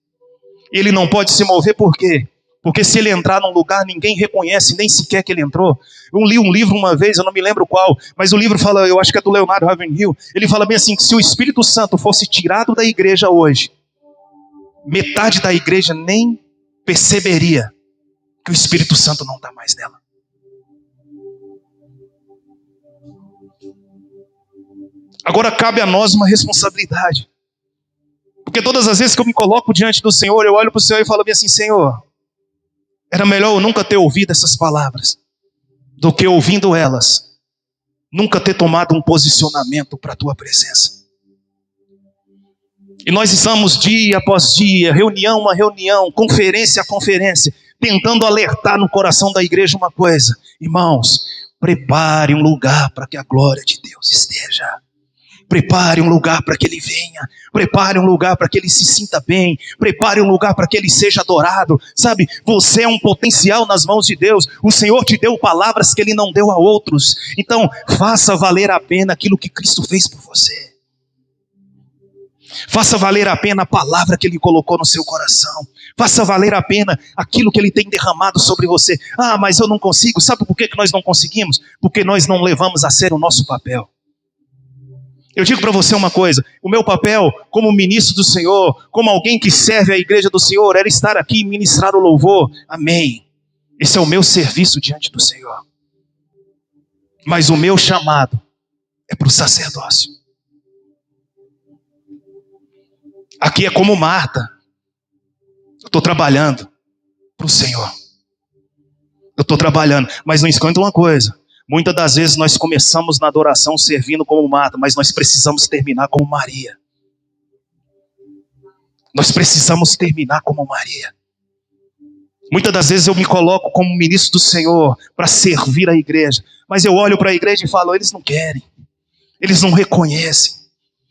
A: Ele não pode se mover por quê? Porque se ele entrar num lugar, ninguém reconhece nem sequer que ele entrou. Eu li um livro uma vez, eu não me lembro qual, mas o livro fala, eu acho que é do Leonardo Ravenhill, ele fala bem assim, que se o Espírito Santo fosse tirado da igreja hoje, metade da igreja nem perceberia que o Espírito Santo não está mais nela. Agora cabe a nós uma responsabilidade. Porque todas as vezes que eu me coloco diante do Senhor, eu olho para o Senhor e falo bem assim, Senhor, era melhor eu nunca ter ouvido essas palavras, do que ouvindo elas, nunca ter tomado um posicionamento para a tua presença. E nós estamos dia após dia, reunião a reunião, conferência a conferência, tentando alertar no coração da igreja uma coisa. Irmãos, prepare um lugar para que a glória de Deus esteja. Prepare um lugar para que Ele venha. Prepare um lugar para que Ele se sinta bem. Prepare um lugar para que Ele seja adorado. Sabe, você é um potencial nas mãos de Deus. O Senhor te deu palavras que Ele não deu a outros. Então, faça valer a pena aquilo que Cristo fez por você. Faça valer a pena a palavra que Ele colocou no seu coração. Faça valer a pena aquilo que Ele tem derramado sobre você. Ah, mas eu não consigo. Sabe por que nós não conseguimos? Porque nós não levamos a sério o nosso papel. Eu digo para você uma coisa, o meu papel como ministro do Senhor, como alguém que serve a igreja do Senhor, era estar aqui e ministrar o louvor. Amém. Esse é o meu serviço diante do Senhor. Mas o meu chamado é para o sacerdócio. Aqui é como Marta. Eu estou trabalhando para o Senhor. Eu estou trabalhando, mas não esconda uma coisa. Muitas das vezes nós começamos na adoração servindo como Marta, mas nós precisamos terminar como Maria. Nós precisamos terminar como Maria. Muitas das vezes eu me coloco como ministro do Senhor para servir a igreja, mas eu olho para a igreja e falo, eles não querem, eles não reconhecem,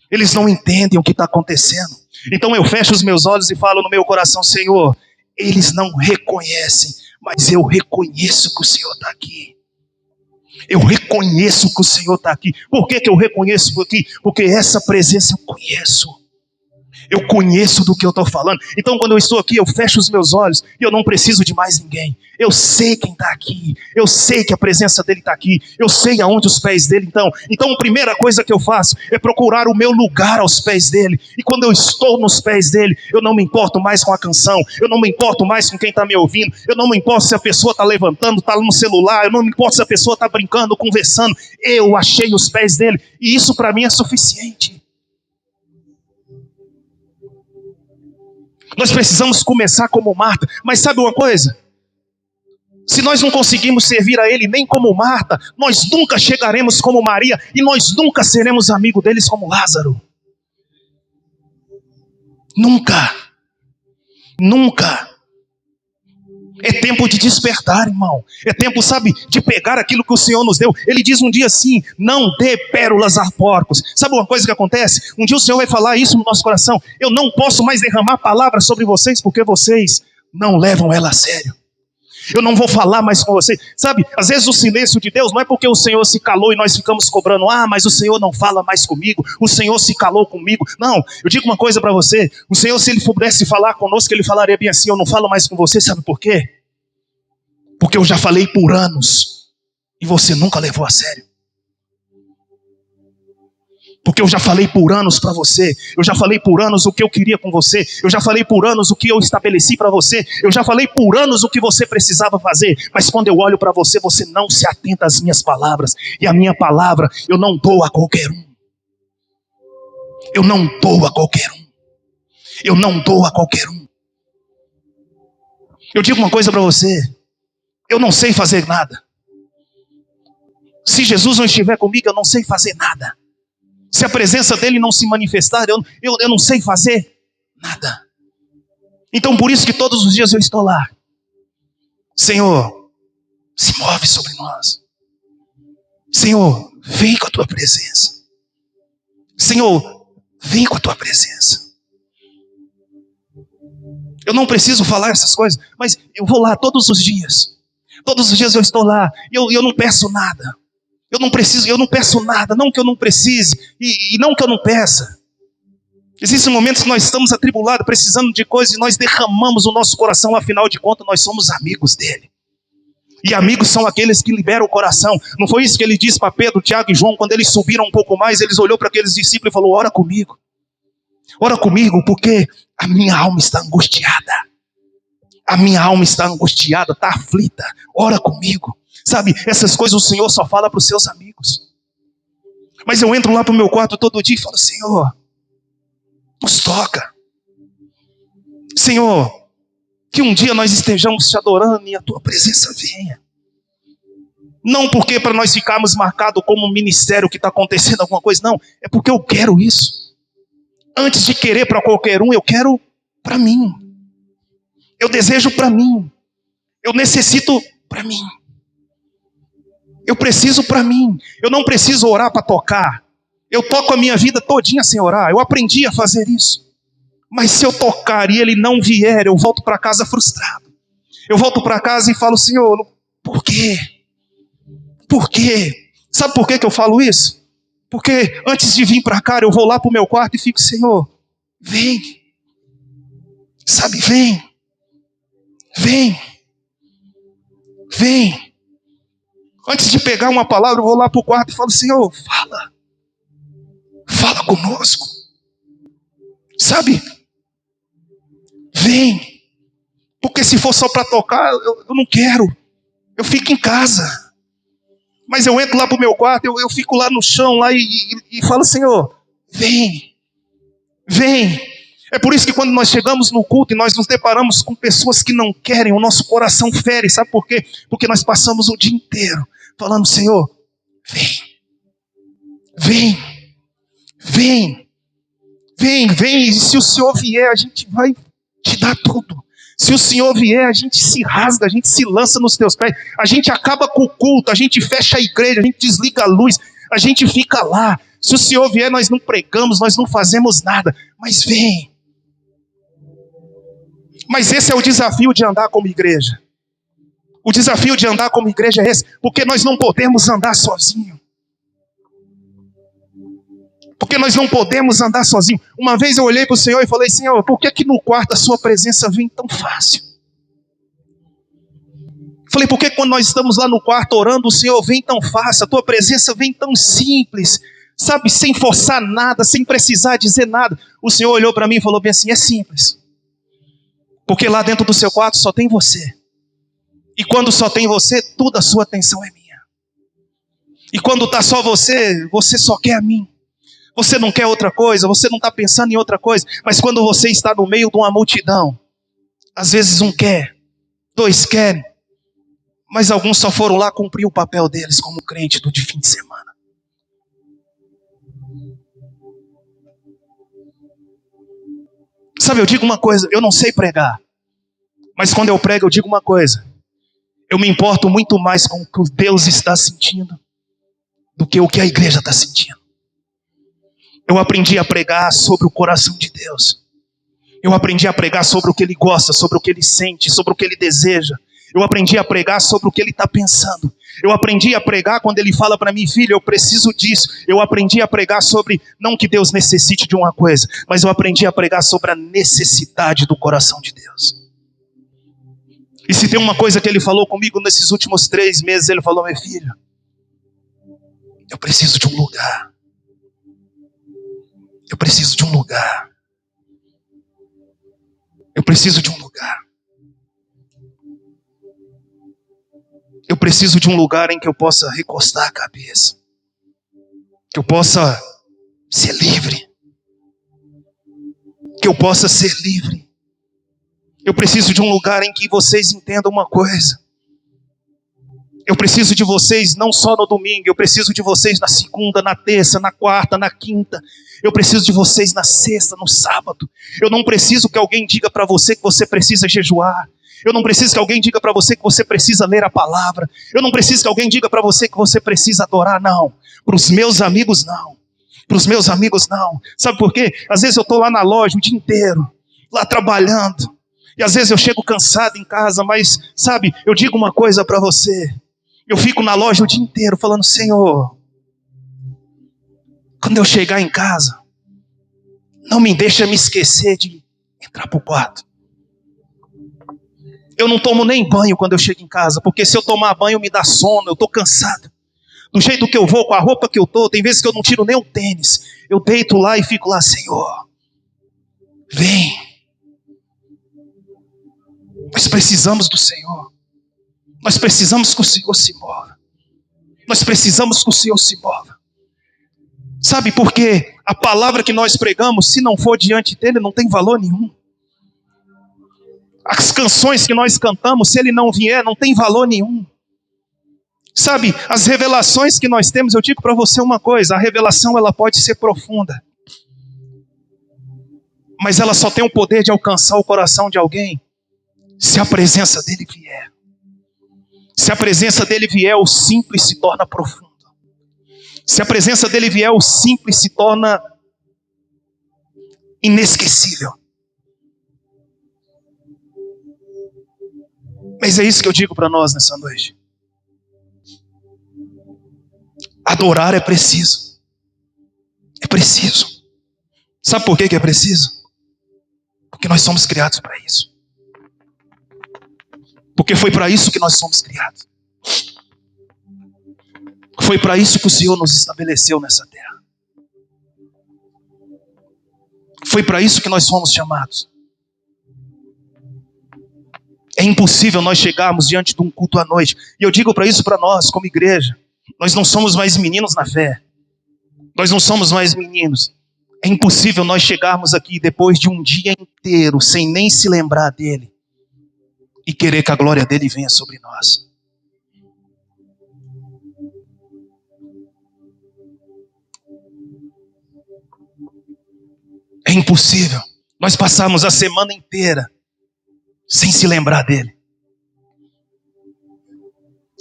A: eles não entendem o que está acontecendo. Então eu fecho os meus olhos e falo no meu coração, Senhor, eles não reconhecem, mas eu reconheço que o Senhor está aqui. Eu reconheço que o Senhor está aqui. Por que eu reconheço aqui? Porque essa presença eu conheço. Eu conheço do que eu estou falando. Então quando eu estou aqui, eu fecho os meus olhos e eu não preciso de mais ninguém. Eu sei quem está aqui. Eu sei que a presença dele está aqui. Eu sei aonde os pés dele estão. Então a primeira coisa que eu faço é procurar o meu lugar aos pés dele. E quando eu estou nos pés dele, eu não me importo mais com a canção. Eu não me importo mais com quem está me ouvindo. Eu não me importo se a pessoa está levantando, está no celular. Eu não me importo se a pessoa está brincando, conversando. Eu achei os pés dele. E isso para mim é suficiente. Nós precisamos começar como Marta. Mas sabe uma coisa? Se nós não conseguimos servir a Ele nem como Marta, nós nunca chegaremos como Maria e nós nunca seremos amigos deles como Lázaro. Nunca. Nunca. É tempo de despertar, irmão. É tempo, sabe, de pegar aquilo que o Senhor nos deu. Ele diz um dia assim, não dê pérolas a porcos. Sabe uma coisa que acontece? Um dia o Senhor vai falar isso no nosso coração. Eu não posso mais derramar palavras sobre vocês, porque vocês não levam ela a sério. Eu não vou falar mais com vocês. Sabe, às vezes o silêncio de Deus não é porque o Senhor se calou e nós ficamos cobrando. Ah, mas o Senhor não fala mais comigo. O Senhor se calou comigo. Não, eu digo uma coisa para você. O Senhor, se Ele pudesse falar conosco, Ele falaria bem assim, eu não falo mais com você. Sabe por quê? Porque eu já falei por anos e você nunca levou a sério. Porque eu já falei por anos para você. Eu já falei por anos o que eu queria com você. Eu já falei por anos o que eu estabeleci para você. Eu já falei por anos o que você precisava fazer. Mas quando eu olho para você, você não se atenta às minhas palavras. E a minha palavra eu não dou a qualquer um. Eu não dou a qualquer um. Eu não dou a qualquer um. Eu digo uma coisa para você. Eu não sei fazer nada. Se Jesus não estiver comigo, eu não sei fazer nada. Se a presença dele não se manifestar, eu não sei fazer nada. Então por isso que todos os dias eu estou lá. Senhor, se move sobre nós. Senhor, vem com a tua presença. Senhor, vem com a tua presença. Eu não preciso falar essas coisas, mas eu vou lá todos os dias. Todos os dias eu estou lá e eu não peço nada. Eu não preciso, eu não peço nada, não que eu não precise, e não que eu não peça. Existem momentos que nós estamos atribulados, precisando de coisas, e nós derramamos o nosso coração, afinal de contas, nós somos amigos dele. E amigos são aqueles que liberam o coração. Não foi isso que ele disse para Pedro, Tiago e João, quando eles subiram um pouco mais, eles olhou para aqueles discípulos e falou: ora comigo, porque a minha alma está angustiada. A minha alma está angustiada, está aflita. Ora comigo. Sabe, essas coisas o Senhor só fala para os seus amigos. Mas eu entro lá para o meu quarto todo dia e falo: Senhor, nos toca. Senhor, que um dia nós estejamos te adorando e a tua presença venha. Não porque para nós ficarmos marcados como um ministério que está acontecendo alguma coisa, não. É porque eu quero isso. Antes de querer para qualquer um, eu quero para mim. Eu desejo para mim. Eu necessito para mim. Eu preciso para mim. Eu não preciso orar para tocar. Eu toco a minha vida todinha sem orar. Eu aprendi a fazer isso. Mas se eu tocar e ele não vier, eu volto para casa frustrado. Eu volto para casa e falo: Senhor, por quê? Por quê? Sabe por que eu falo isso? Porque antes de vir para cá, eu vou lá para o meu quarto e fico: Senhor, vem. Sabe, vem. Vem. Vem. Antes de pegar uma palavra, eu vou lá para o quarto e falo: Senhor, fala. Fala conosco. Sabe? Vem. Porque se for só para tocar, eu não quero. Eu fico em casa. Mas eu entro lá para o meu quarto, eu fico lá no chão lá e falo: Senhor, vem. Vem. É por isso que quando nós chegamos no culto e nós nos deparamos com pessoas que não querem, o nosso coração fere. Sabe por quê? Porque nós passamos o dia inteiro falando: Senhor, vem. Vem. Vem. Vem, vem. E se o Senhor vier, a gente vai te dar tudo. Se o Senhor vier, a gente se rasga, a gente se lança nos teus pés. A gente acaba com o culto, a gente fecha a igreja, a gente desliga a luz, a gente fica lá. Se o Senhor vier, nós não pregamos, nós não fazemos nada. Mas vem. Mas esse é o desafio de andar como igreja. O desafio de andar como igreja é esse, porque nós não podemos andar sozinhos. Porque nós não podemos andar sozinhos. Uma vez eu olhei para o Senhor e falei: Senhor, por que no quarto a sua presença vem tão fácil? Falei: por que quando nós estamos lá no quarto orando, o Senhor vem tão fácil? A tua presença vem tão simples, sabe, sem forçar nada, sem precisar dizer nada. O Senhor olhou para mim e falou bem assim: é simples. Porque lá dentro do seu quarto só tem você. E quando só tem você, toda a sua atenção é minha. E quando está só você, você só quer a mim. Você não quer outra coisa, você não está pensando em outra coisa. Mas quando você está no meio de uma multidão, às vezes um quer, dois querem, mas alguns só foram lá cumprir o papel deles como crente do de fim de semana. Sabe, eu digo uma coisa: eu não sei pregar, mas quando eu prego eu digo uma coisa: eu me importo muito mais com o que Deus está sentindo do que o que a igreja está sentindo. Eu aprendi a pregar sobre o coração de Deus. Eu aprendi a pregar sobre o que Ele gosta, sobre o que Ele sente, sobre o que Ele deseja. Eu aprendi a pregar sobre o que Ele está pensando. Eu aprendi a pregar quando Ele fala para mim: filho, eu preciso disso. Eu aprendi a pregar sobre, não que Deus necessite de uma coisa, mas eu aprendi a pregar sobre a necessidade do coração de Deus. E se tem uma coisa que Ele falou comigo nesses últimos 3 meses, Ele falou: meu filho, eu preciso de um lugar. Eu preciso de um lugar. Eu preciso de um lugar. Eu preciso de um lugar em que eu possa recostar a cabeça. Que eu possa ser livre. Que eu possa ser livre. Eu preciso de um lugar em que vocês entendam uma coisa. Eu preciso de vocês não só no domingo, eu preciso de vocês na segunda, na terça, na quarta, na quinta. Eu preciso de vocês na sexta, no sábado. Eu não preciso que alguém diga para você que você precisa jejuar. Eu não preciso que alguém diga para você que você precisa ler a palavra. Eu não preciso que alguém diga para você que você precisa adorar, não. Para os meus amigos, não. Para os meus amigos, não. Sabe por quê? Às vezes eu estou lá na loja o dia inteiro, lá trabalhando. E às vezes eu chego cansado em casa, mas, sabe, eu digo uma coisa para você. Eu fico na loja o dia inteiro falando: Senhor, quando eu chegar em casa, não me deixa me esquecer de entrar pro quarto. Eu não tomo nem banho quando eu chego em casa, porque se eu tomar banho me dá sono, eu tô cansado. Do jeito que eu vou, com a roupa que eu tô, tem vezes que eu não tiro nem o tênis. Eu deito lá e fico lá: Senhor, vem. Nós precisamos do Senhor. Nós precisamos que o Senhor se mova. Nós precisamos que o Senhor se mova. Sabe por quê? A palavra que nós pregamos, se não for diante dele, não tem valor nenhum. As canções que nós cantamos, se ele não vier, não tem valor nenhum. Sabe, as revelações que nós temos, eu digo para você uma coisa: a revelação ela pode ser profunda, mas ela só tem o poder de alcançar o coração de alguém se a presença dele vier. Se a presença dele vier, o simples se torna profundo. Se a presença dele vier, o simples se torna inesquecível. Mas é isso que eu digo para nós nessa noite. Adorar é preciso. É preciso. Sabe por que é preciso? Porque nós somos criados para isso. Porque foi para isso que nós somos criados. Foi para isso que o Senhor nos estabeleceu nessa terra. Foi para isso que nós fomos chamados. É impossível nós chegarmos diante de um culto à noite. E eu digo para isso para nós, como igreja. Nós não somos mais meninos na fé. Nós não somos mais meninos. É impossível nós chegarmos aqui depois de um dia inteiro sem nem se lembrar dele e querer que a glória dele venha sobre nós. É impossível nós passarmos a semana inteira sem se lembrar dele.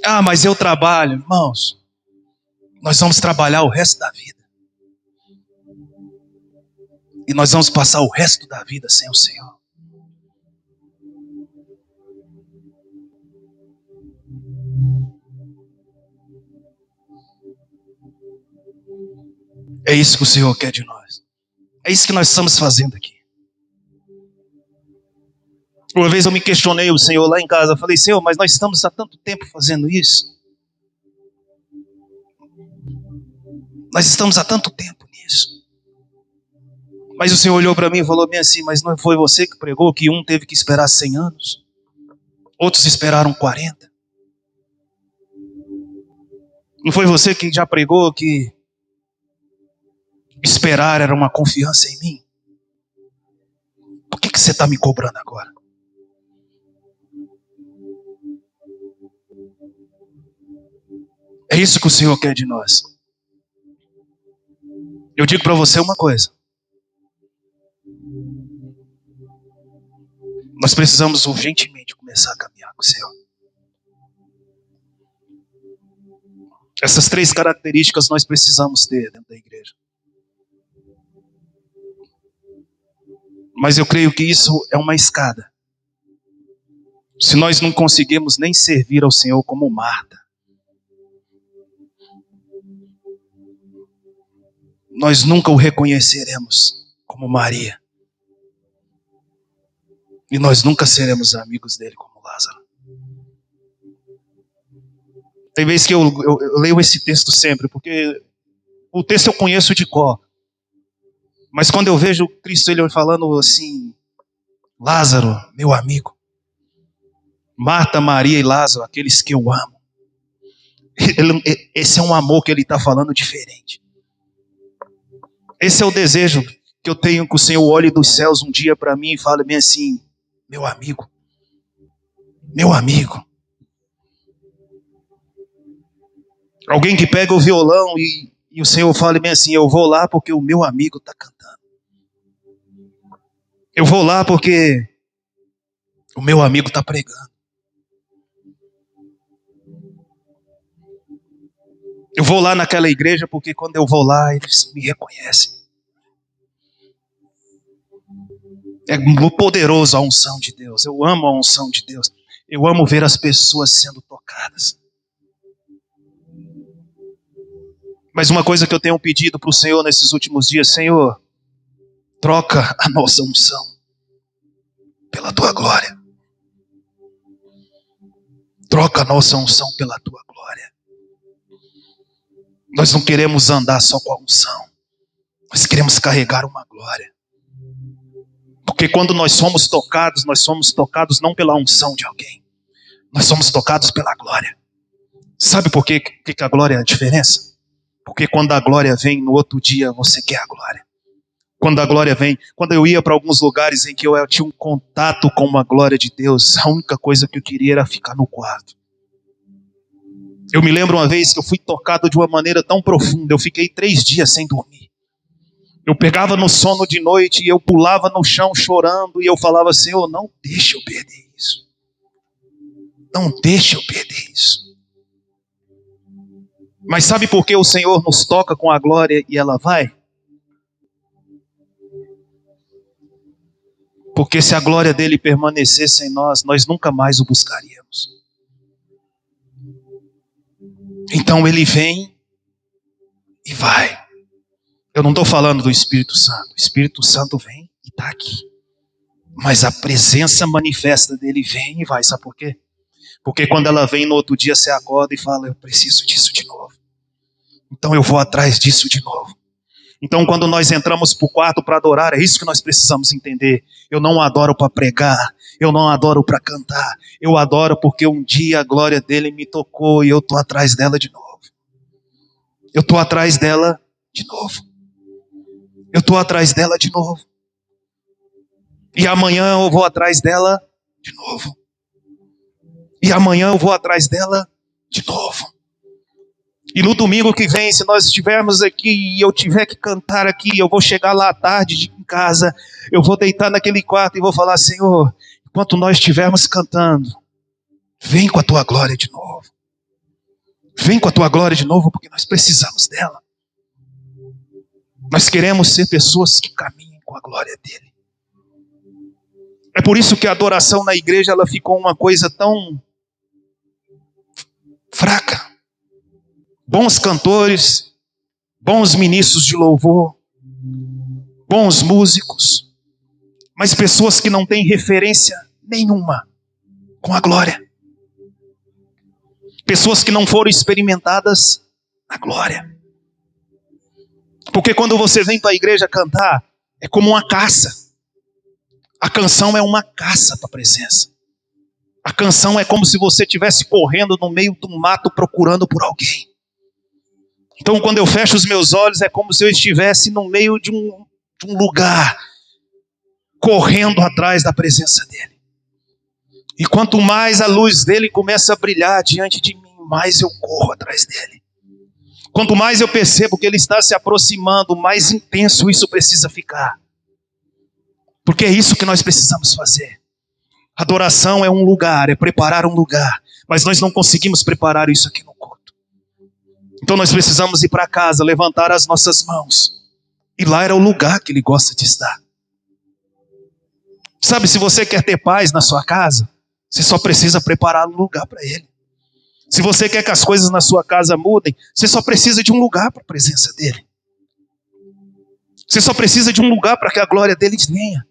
A: Ah, mas eu trabalho. Irmãos, nós vamos trabalhar o resto da vida. E nós vamos passar o resto da vida sem o Senhor. É isso que o Senhor quer de nós. É isso que nós estamos fazendo aqui. Uma vez eu me questionei o Senhor lá em casa. Eu falei: Senhor, mas nós estamos há tanto tempo fazendo isso. Nós estamos há tanto tempo nisso. Mas o Senhor olhou para mim e falou bem assim: mas não foi você que pregou que um teve que esperar 100 anos? Outros esperaram 40. Não foi você que já pregou que esperar era uma confiança em mim? Por que você está me cobrando agora? É isso que o Senhor quer de nós. Eu digo para você uma coisa. Nós precisamos urgentemente começar a caminhar com o Senhor. Essas 3 características nós precisamos ter dentro da igreja. Mas eu creio que isso é uma escada. Se nós não conseguirmos nem servir ao Senhor como Marta, nós nunca o reconheceremos como Maria. E nós nunca seremos amigos dele como Lázaro. Tem vezes que eu leio esse texto sempre, porque o texto eu conheço de cor. Mas quando eu vejo Cristo ele falando assim: Lázaro, meu amigo. Marta, Maria e Lázaro, aqueles que eu amo. Esse é um amor que ele está falando diferente. Esse é o desejo que eu tenho, que o Senhor olhe dos céus um dia para mim e fale bem assim: meu amigo. Meu amigo. Alguém que pega o violão e o Senhor fale bem assim: eu vou lá porque o meu amigo está cantando. Eu vou lá porque o meu amigo está pregando. Eu vou lá naquela igreja porque quando eu vou lá eles me reconhecem. É poderoso a unção de Deus. Eu amo a unção de Deus. Eu amo ver as pessoas sendo tocadas. Mas uma coisa que eu tenho pedido para o Senhor nesses últimos dias: Senhor, troca a nossa unção pela tua glória. Troca a nossa unção pela tua glória. Nós não queremos andar só com a unção. Nós queremos carregar uma glória. Porque quando nós somos tocados não pela unção de alguém. Nós somos tocados pela glória. Sabe por que a glória é a diferença? Porque quando a glória vem, no outro dia você quer a glória. Quando a glória vem, quando eu ia para alguns lugares em que eu tinha um contato com uma glória de Deus, a única coisa que eu queria era ficar no quarto. Eu me lembro uma vez que eu fui tocado de uma maneira tão profunda, eu fiquei 3 dias sem dormir. Eu pegava no sono de noite e eu pulava no chão chorando e eu falava: Senhor, não deixe eu perder isso. Não deixe eu perder isso. Mas sabe por que o Senhor nos toca com a glória e ela vai? Porque se a glória dele permanecesse em nós, nós nunca mais o buscaríamos. Então ele vem e vai. Eu não estou falando do Espírito Santo. O Espírito Santo vem e está aqui. Mas a presença manifesta dele vem e vai. Sabe por quê? Porque quando ela vem no outro dia, você acorda e fala: eu preciso disso de novo. Então eu vou atrás disso de novo. Então quando nós entramos para o quarto para adorar, é isso que nós precisamos entender. Eu não adoro para pregar, eu não adoro para cantar. Eu adoro porque um dia a glória dele me tocou e eu estou atrás dela de novo. Eu estou atrás dela de novo. Eu estou atrás dela de novo. E amanhã eu vou atrás dela de novo. E amanhã eu vou atrás dela de novo. E no domingo que vem, se nós estivermos aqui e eu tiver que cantar aqui, eu vou chegar lá à tarde em casa, eu vou deitar naquele quarto e vou falar: Senhor, enquanto nós estivermos cantando, vem com a tua glória de novo. Vem com a tua glória de novo, porque nós precisamos dela. Nós queremos ser pessoas que caminhem com a glória dele. É por isso que a adoração na igreja ela ficou uma coisa tão fraca. Bons cantores, bons ministros de louvor, bons músicos, mas pessoas que não têm referência nenhuma com a glória. Pessoas que não foram experimentadas na glória. Porque quando você vem para a igreja cantar, é como uma caça. A canção é uma caça para a presença. A canção é como se você estivesse correndo no meio do mato procurando por alguém. Então quando eu fecho os meus olhos, é como se eu estivesse no meio de um lugar, correndo atrás da presença dele. E quanto mais a luz dele começa a brilhar diante de mim, mais eu corro atrás dele. Quanto mais eu percebo que ele está se aproximando, mais intenso isso precisa ficar. Porque é isso que nós precisamos fazer. Adoração é um lugar, é preparar um lugar. Mas nós não conseguimos preparar isso aqui no culto. Então nós precisamos ir para casa, levantar as nossas mãos. E lá era o lugar que ele gosta de estar. Sabe, se você quer ter paz na sua casa, você só precisa preparar um lugar para ele. Se você quer que as coisas na sua casa mudem, você só precisa de um lugar para a presença dele. Você só precisa de um lugar para que a glória dele venha.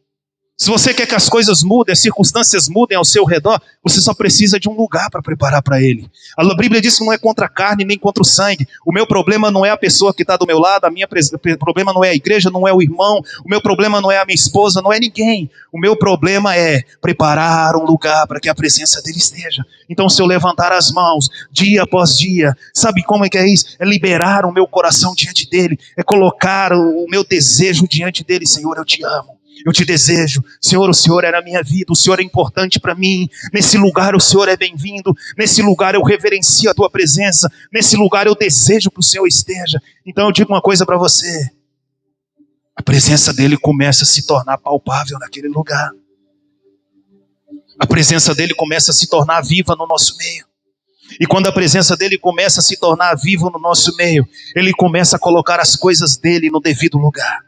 A: Se você quer que as coisas mudem, as circunstâncias mudem ao seu redor, você só precisa de um lugar para preparar para ele. A Bíblia diz que não é contra a carne nem contra o sangue. O meu problema não é a pessoa que está do meu lado, o problema não é a igreja, não é o irmão, o meu problema não é a minha esposa, não é ninguém. O meu problema é preparar um lugar para que a presença dele esteja. Então se eu levantar as mãos, dia após dia, sabe como é que é isso? É liberar o meu coração diante dele, é colocar o meu desejo diante dele. Senhor, eu te amo. Eu te desejo, Senhor, o Senhor era a minha vida, o Senhor é importante para mim, nesse lugar o Senhor é bem-vindo, nesse lugar eu reverencio a tua presença, nesse lugar eu desejo que o Senhor esteja. Então eu digo uma coisa para você, a presença dele começa a se tornar palpável naquele lugar, a presença dele começa a se tornar viva no nosso meio, e quando a presença dele começa a se tornar viva no nosso meio, ele começa a colocar as coisas dele no devido lugar.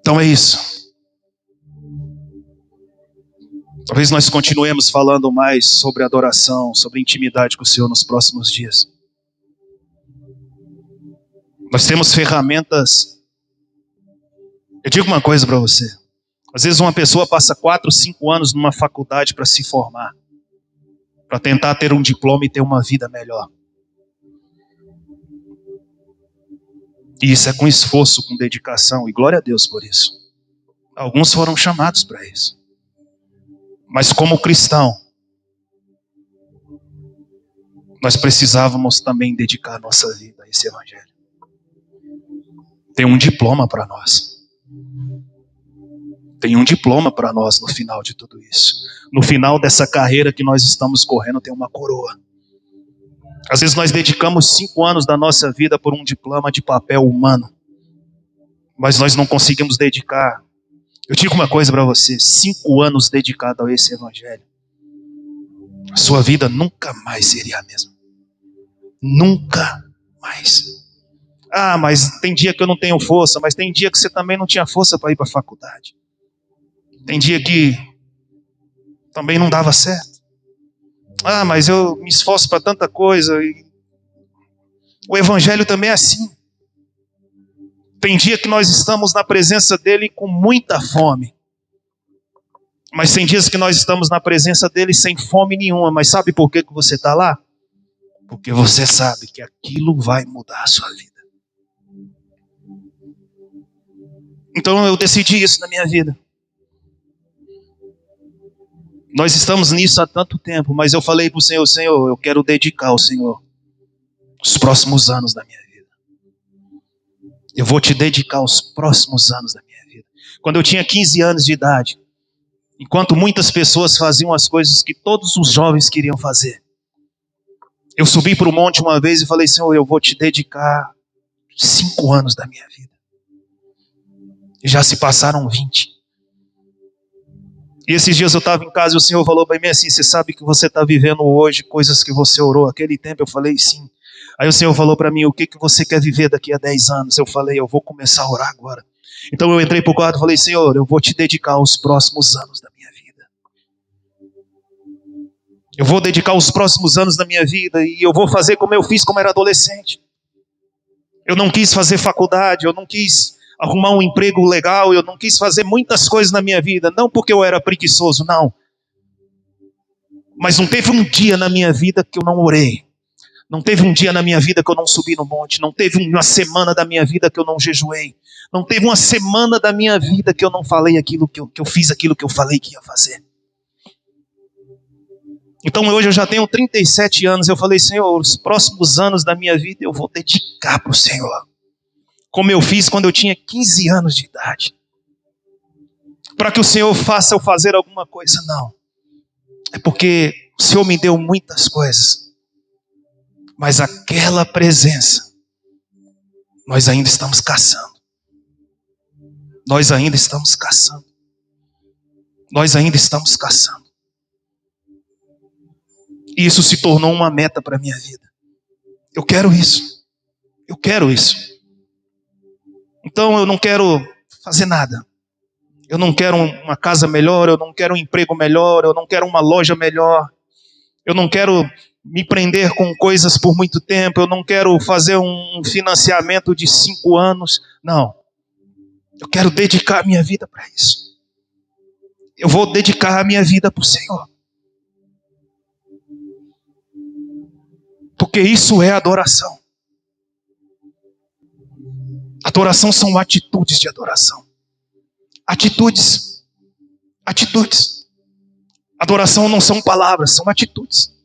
A: Então é isso. Talvez nós continuemos falando mais sobre adoração, sobre intimidade com o Senhor nos próximos dias. Nós temos ferramentas. Eu digo uma coisa para você. Às vezes uma pessoa passa 4, 5 anos numa faculdade para se formar, para tentar ter um diploma e ter uma vida melhor. E isso é com esforço, com dedicação, e glória a Deus por isso. Alguns foram chamados para isso. Mas como cristão, nós precisávamos também dedicar nossa vida a esse evangelho. Tem um diploma para nós. Tem um diploma para nós no final de tudo isso. No final dessa carreira que nós estamos correndo, tem uma coroa. Às vezes nós dedicamos 5 anos da nossa vida por um diploma de papel humano. Mas nós não conseguimos dedicar. Eu digo uma coisa para você, 5 anos dedicado a esse evangelho, a sua vida nunca mais seria a mesma. Nunca mais. Ah, mas tem dia que eu não tenho força, mas tem dia que você também não tinha força para ir para a faculdade. Tem dia que também não dava certo. Ah, mas eu me esforço para tanta coisa. O evangelho também é assim. Tem dia que nós estamos na presença dele com muita fome. Mas tem dias que nós estamos na presença dele sem fome nenhuma. Mas sabe por que você está lá? Porque você sabe que aquilo vai mudar a sua vida. Então eu decidi isso na minha vida. Nós estamos nisso há tanto tempo, mas eu falei para o Senhor, Senhor, eu quero dedicar ao Senhor os próximos anos da minha vida. Eu vou te dedicar os próximos anos da minha vida. Quando eu tinha 15 anos de idade, enquanto muitas pessoas faziam as coisas que todos os jovens queriam fazer, eu subi para o monte uma vez e falei, Senhor, eu vou te dedicar 5 anos da minha vida. E já se passaram 20. E esses dias eu estava em casa e o Senhor falou para mim assim, você sabe que você está vivendo hoje coisas que você orou aquele tempo? Eu falei, sim. Aí o Senhor falou para mim, o que você quer viver daqui a 10 anos? Eu falei, eu vou começar a orar agora. Então eu entrei para o quarto e falei, Senhor, eu vou te dedicar os próximos anos da minha vida. Eu vou dedicar os próximos anos da minha vida e eu vou fazer como eu fiz quando era adolescente. Eu não quis fazer faculdade, eu não quis arrumar um emprego legal, eu não quis fazer muitas coisas na minha vida, não porque eu era preguiçoso, não. Mas não teve um dia na minha vida que eu não orei. Não teve um dia na minha vida que eu não subi no monte. Não teve uma semana da minha vida que eu não jejuei. Não teve uma semana da minha vida que eu não falei aquilo que eu fiz aquilo que eu falei que ia fazer. Então hoje eu já tenho 37 anos. Eu falei, Senhor, os próximos anos da minha vida eu vou dedicar para o Senhor. Como eu fiz quando eu tinha 15 anos de idade. Para que o Senhor faça eu fazer alguma coisa, não. É porque o Senhor me deu muitas coisas. Mas aquela presença, nós ainda estamos caçando. Nós ainda estamos caçando. Nós ainda estamos caçando. E isso se tornou uma meta para a minha vida. Eu quero isso. Eu quero isso. Então eu não quero fazer nada. Eu não quero uma casa melhor, eu não quero um emprego melhor, eu não quero uma loja melhor. Eu não quero me prender com coisas por muito tempo, eu não quero fazer um financiamento de 5 anos. Não. Eu quero dedicar a minha vida para isso. Eu vou dedicar a minha vida para o Senhor. Porque isso é adoração. Adoração são atitudes de adoração. Atitudes. Atitudes. Adoração não são palavras, são atitudes.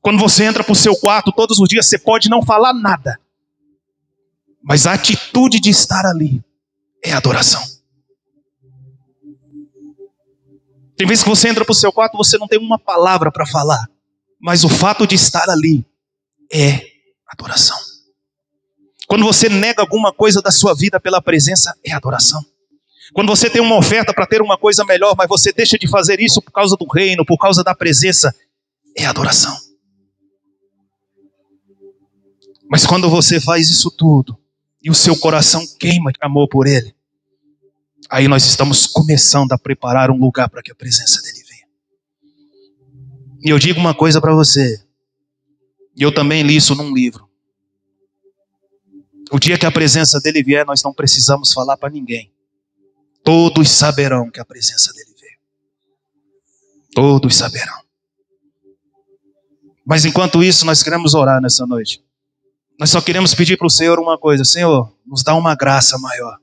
A: Quando você entra para o seu quarto todos os dias, você pode não falar nada. Mas a atitude de estar ali é adoração. Tem vezes que você entra para o seu quarto e você não tem uma palavra para falar. Mas o fato de estar ali é adoração. Quando você nega alguma coisa da sua vida pela presença, é adoração. Quando você tem uma oferta para ter uma coisa melhor, mas você deixa de fazer isso por causa do reino, por causa da presença, é adoração. Mas quando você faz isso tudo, e o seu coração queima de amor por Ele, aí nós estamos começando a preparar um lugar para que a presença dEle venha. E eu digo uma coisa para você, e eu também li isso num livro. O dia que a presença dele vier, nós não precisamos falar para ninguém. Todos saberão que a presença dele veio. Todos saberão. Mas enquanto isso, nós queremos orar nessa noite. Nós só queremos pedir para o Senhor uma coisa. Senhor, nos dá uma graça maior.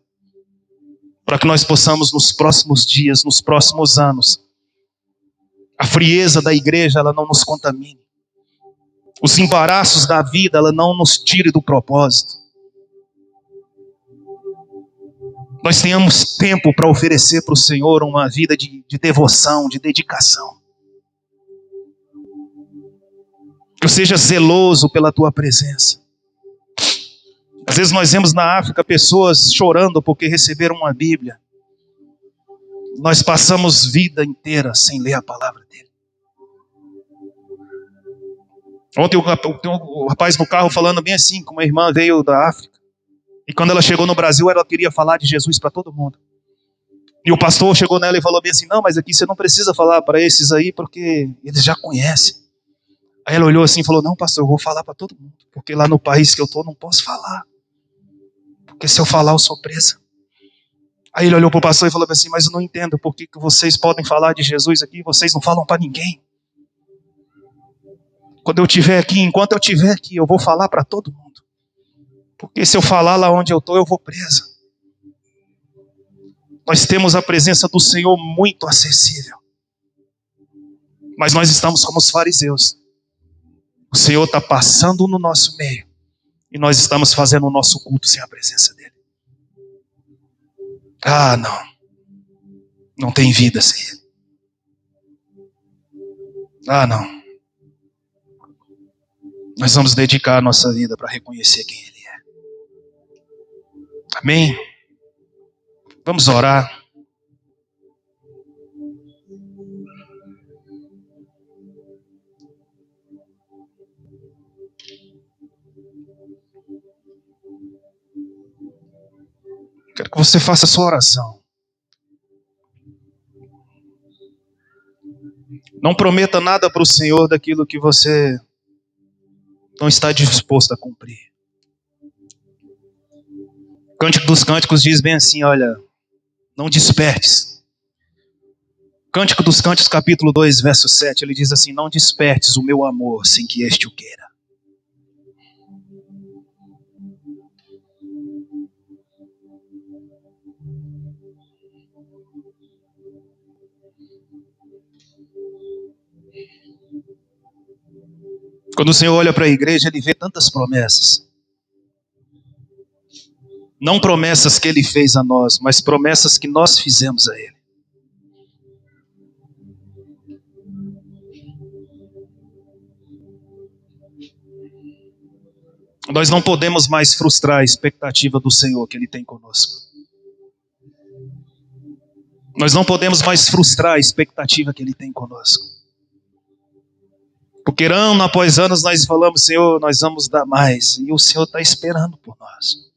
A: Para que nós possamos nos próximos dias, nos próximos anos, a frieza da igreja, ela não nos contamine. Os embaraços da vida, ela não nos tire do propósito. Nós tenhamos tempo para oferecer para o Senhor uma vida de devoção, de dedicação. Que eu seja zeloso pela tua presença. Às vezes nós vemos na África pessoas chorando porque receberam uma Bíblia. Nós passamos vida inteira sem ler a palavra dele. Ontem o rapaz no carro falando bem assim, que uma irmã veio da África. E quando ela chegou no Brasil, ela queria falar de Jesus para todo mundo. E o pastor chegou nela e falou bem assim, não, mas aqui você não precisa falar para esses aí, porque eles já conhecem. Aí ela olhou assim e falou, não, pastor, eu vou falar para todo mundo. Porque lá no país que eu estou, não posso falar. Porque se eu falar, eu sou presa. Aí ele olhou para o pastor e falou assim, mas eu não entendo por que vocês podem falar de Jesus aqui e vocês não falam para ninguém. Quando eu estiver aqui, enquanto eu estiver aqui, eu vou falar para todo mundo. Porque se eu falar lá onde eu estou, eu vou presa. Nós temos a presença do Senhor muito acessível. Mas nós estamos como os fariseus. O Senhor está passando no nosso meio. E nós estamos fazendo o nosso culto sem a presença dele. Ah, não. Não tem vida sem ele. Ah, não. Nós vamos dedicar a nossa vida para reconhecer quem ele é. Amém? Vamos orar. Quero que você faça a sua oração. Não prometa nada para o Senhor daquilo que você não está disposto a cumprir. O Cântico dos Cânticos diz bem assim, olha, não despertes. Cântico dos Cânticos, capítulo 2, verso 7, ele diz assim, não despertes o meu amor sem que este o queira. Quando o Senhor olha para a igreja, ele vê tantas promessas. Não promessas que ele fez a nós, mas promessas que nós fizemos a ele. Nós não podemos mais frustrar a expectativa do Senhor que ele tem conosco. Nós não podemos mais frustrar a expectativa que ele tem conosco. Porque ano após ano nós falamos, Senhor, nós vamos dar mais. E o Senhor está esperando por nós.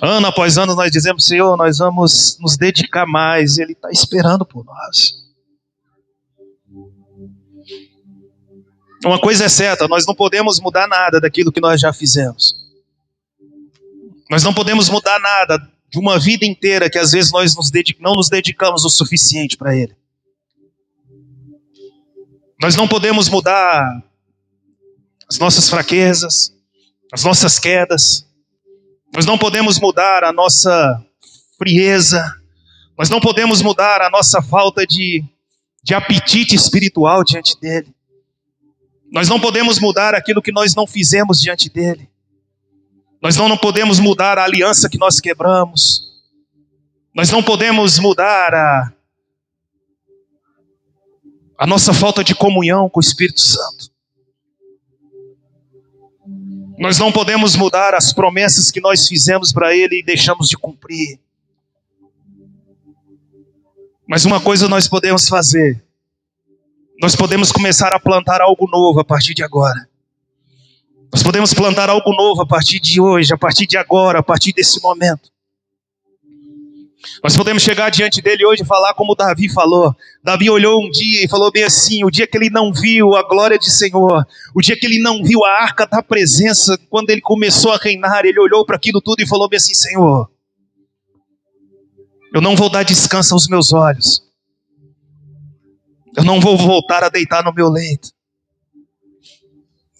A: Ano após ano nós dizemos, Senhor, nós vamos nos dedicar mais. E ele está esperando por nós. Uma coisa é certa, nós não podemos mudar nada daquilo que nós já fizemos. Nós não podemos mudar nada de uma vida inteira que às vezes nós não nos dedicamos o suficiente para ele. Nós não podemos mudar as nossas fraquezas, as nossas quedas. Nós não podemos mudar a nossa frieza. Nós não podemos mudar a nossa falta de apetite espiritual diante dele. Nós não podemos mudar aquilo que nós não fizemos diante dele. Nós não podemos mudar a aliança que nós quebramos. Nós não podemos mudar a nossa falta de comunhão com o Espírito Santo. Nós não podemos mudar as promessas que nós fizemos para ele e deixamos de cumprir. Mas uma coisa nós podemos fazer. Nós podemos começar a plantar algo novo a partir de agora. Nós podemos plantar algo novo a partir de hoje, a partir de agora, a partir desse momento. Nós podemos chegar diante dele hoje e falar como Davi falou. Davi olhou um dia e falou bem assim: o dia que ele não viu a glória de Senhor, o dia que ele não viu a arca da presença, quando ele começou a reinar, ele olhou para aquilo tudo e falou bem assim: Senhor, eu não vou dar descanso aos meus olhos, eu não vou voltar a deitar no meu leito,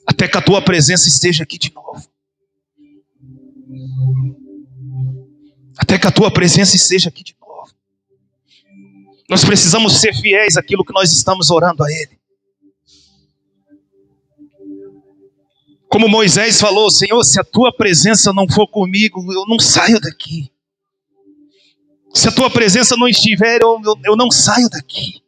A: até que a tua presença esteja aqui de novo. Até que a tua presença esteja aqui de novo. Nós precisamos ser fiéis àquilo que nós estamos orando a Ele. Como Moisés falou: Senhor, se a tua presença não for comigo, eu não saio daqui. Se a tua presença não estiver, eu não saio daqui.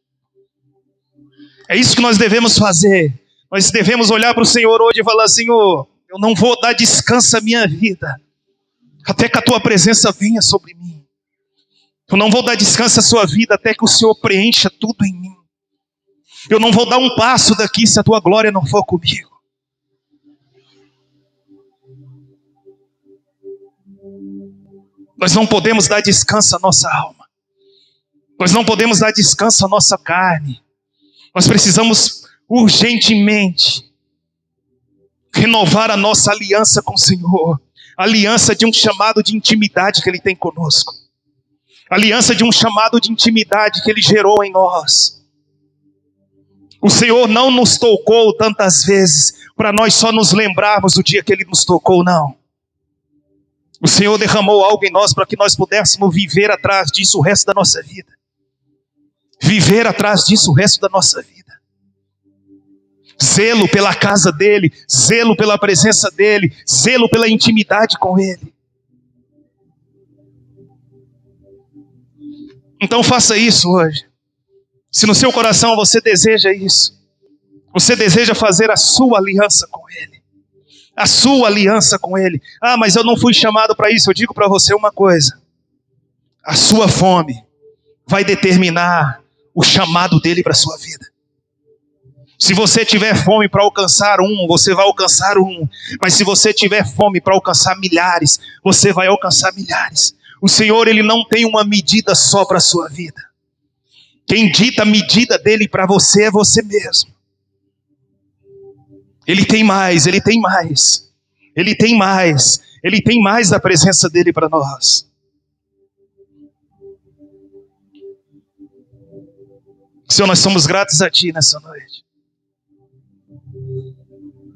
A: É isso que nós devemos fazer. Nós devemos olhar para o Senhor hoje e falar: Senhor, eu não vou dar descanso à minha vida, até que a tua presença venha sobre mim. Eu não vou dar descanso à sua vida até que o Senhor preencha tudo em mim. Eu não vou dar um passo daqui se a tua glória não for comigo. Nós não podemos dar descanso à nossa alma. Nós não podemos dar descanso à nossa carne. Nós precisamos urgentemente renovar a nossa aliança com o Senhor. Aliança de um chamado de intimidade que Ele tem conosco. Aliança de um chamado de intimidade que Ele gerou em nós. O Senhor não nos tocou tantas vezes para nós só nos lembrarmos do dia que Ele nos tocou, não. O Senhor derramou algo em nós para que nós pudéssemos viver atrás disso o resto da nossa vida. Viver atrás disso o resto da nossa vida. Zelo pela casa dEle, zelo pela presença dEle, zelo pela intimidade com Ele. Então faça isso hoje. Se no seu coração você deseja isso, você deseja fazer a sua aliança com Ele. A sua aliança com Ele. Ah, mas eu não fui chamado para isso. Eu digo para você uma coisa: a sua fome vai determinar o chamado dEle para a sua vida. Se você tiver fome para alcançar um, você vai alcançar um. Mas se você tiver fome para alcançar milhares, você vai alcançar milhares. O Senhor, Ele não tem uma medida só para a sua vida. Quem dita a medida dEle para você é você mesmo. Ele tem mais, Ele tem mais. Ele tem mais. Ele tem mais da presença dEle para nós. Senhor, nós somos gratos a Ti nessa noite.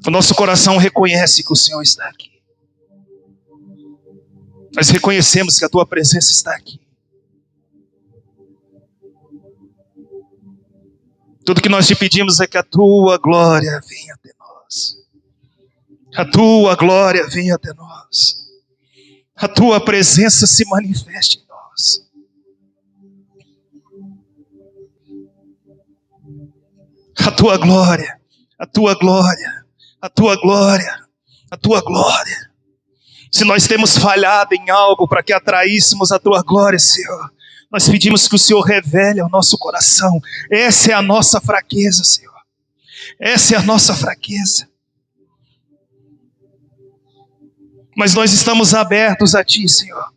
A: O nosso coração reconhece que o Senhor está aqui. Nós reconhecemos que a Tua presença está aqui. Tudo que nós te pedimos é que a Tua glória venha até nós. A Tua glória venha até nós. A Tua presença se manifeste em nós. A Tua glória, a Tua glória, a Tua glória, a Tua glória. Se nós temos falhado em algo para que atraíssemos a Tua glória, Senhor, nós pedimos que o Senhor revele ao nosso coração. Essa é a nossa fraqueza, Senhor. Essa é a nossa fraqueza. Mas nós estamos abertos a Ti, Senhor.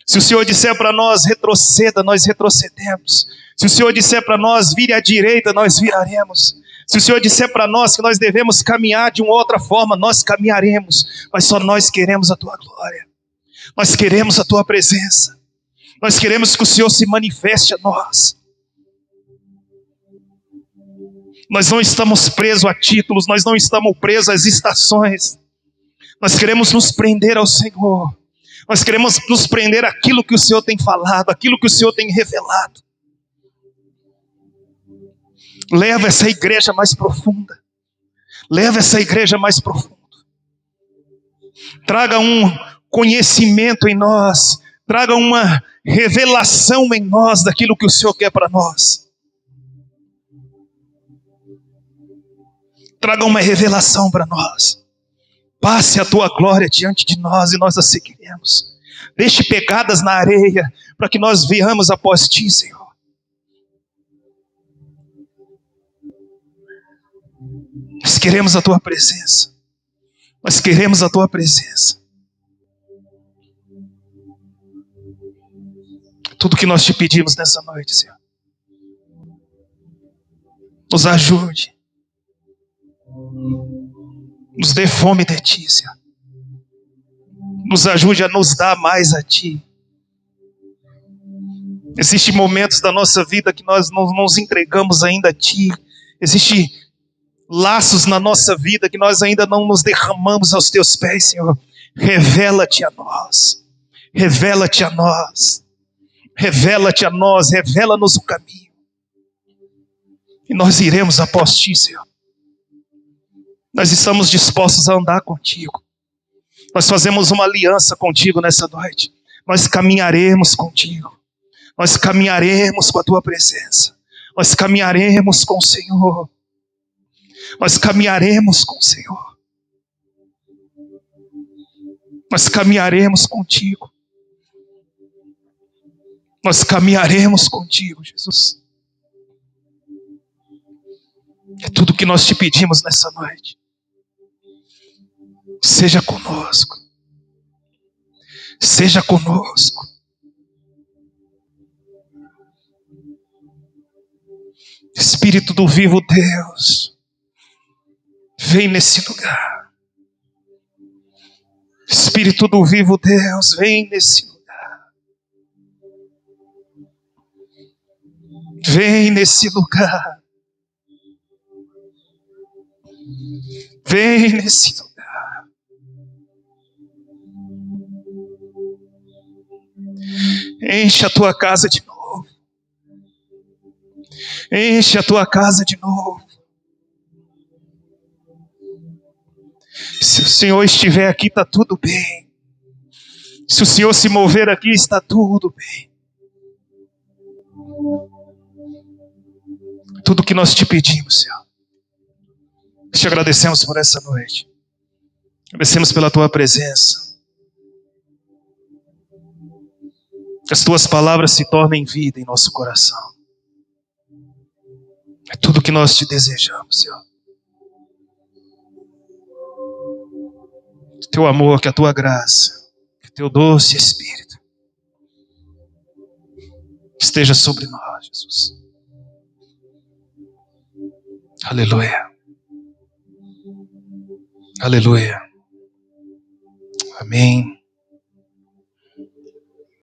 A: Se o Senhor disser para nós retroceda, nós retrocedemos. Se o Senhor disser para nós vire à direita, nós viraremos. Se o Senhor disser para nós que nós devemos caminhar de uma outra forma, nós caminharemos. Mas só nós queremos a Tua glória. Nós queremos a Tua presença. Nós queremos que o Senhor se manifeste a nós. Nós não estamos presos a títulos, nós não estamos presos às estações. Nós queremos nos prender ao Senhor. Nós queremos nos prender àquilo que o Senhor tem falado, àquilo que o Senhor tem revelado. Leva essa igreja mais profunda. Leva essa igreja mais profunda. Traga um conhecimento em nós. Traga uma revelação em nós daquilo que o Senhor quer para nós. Traga uma revelação para nós. Passe a Tua glória diante de nós e nós a seguiremos. Deixe pegadas na areia para que nós viamos após Ti, Senhor. Nós queremos a Tua presença. Nós queremos a Tua presença. Tudo que nós te pedimos nessa noite, Senhor. Nos ajude. Nos dê fome de Ti, Senhor. Nos ajude a nos dar mais a Ti. Existem momentos da nossa vida que nós não nos entregamos ainda a Ti. Existem laços na nossa vida que nós ainda não nos derramamos aos Teus pés, Senhor. Revela-te a nós. Revela-te a nós. Revela-te a nós. Revela-nos o caminho. E nós iremos após Ti, Senhor. Nós estamos dispostos a andar contigo. Nós fazemos uma aliança contigo nessa noite. Nós caminharemos contigo. Nós caminharemos com a Tua presença. Nós caminharemos com o Senhor. Nós caminharemos com o Senhor. Nós caminharemos contigo. Nós caminharemos contigo, Jesus. É tudo que nós te pedimos nessa noite. Seja conosco. Seja conosco. Espírito do vivo Deus, vem nesse lugar. Espírito do vivo Deus, vem nesse lugar. Vem nesse lugar. Vem nesse lugar. Enche a tua casa de novo. Enche a tua casa de novo. Se o Senhor estiver aqui, está tudo bem. Se o Senhor se mover aqui, está tudo bem. Tudo que nós te pedimos, Senhor. Te agradecemos por essa noite. Agradecemos pela tua presença. Que as tuas palavras se tornem vida em nosso coração. É tudo que nós te desejamos, Senhor. Que teu amor, que a tua graça, que teu doce Espírito esteja sobre nós, Jesus. Aleluia. Aleluia. Amém.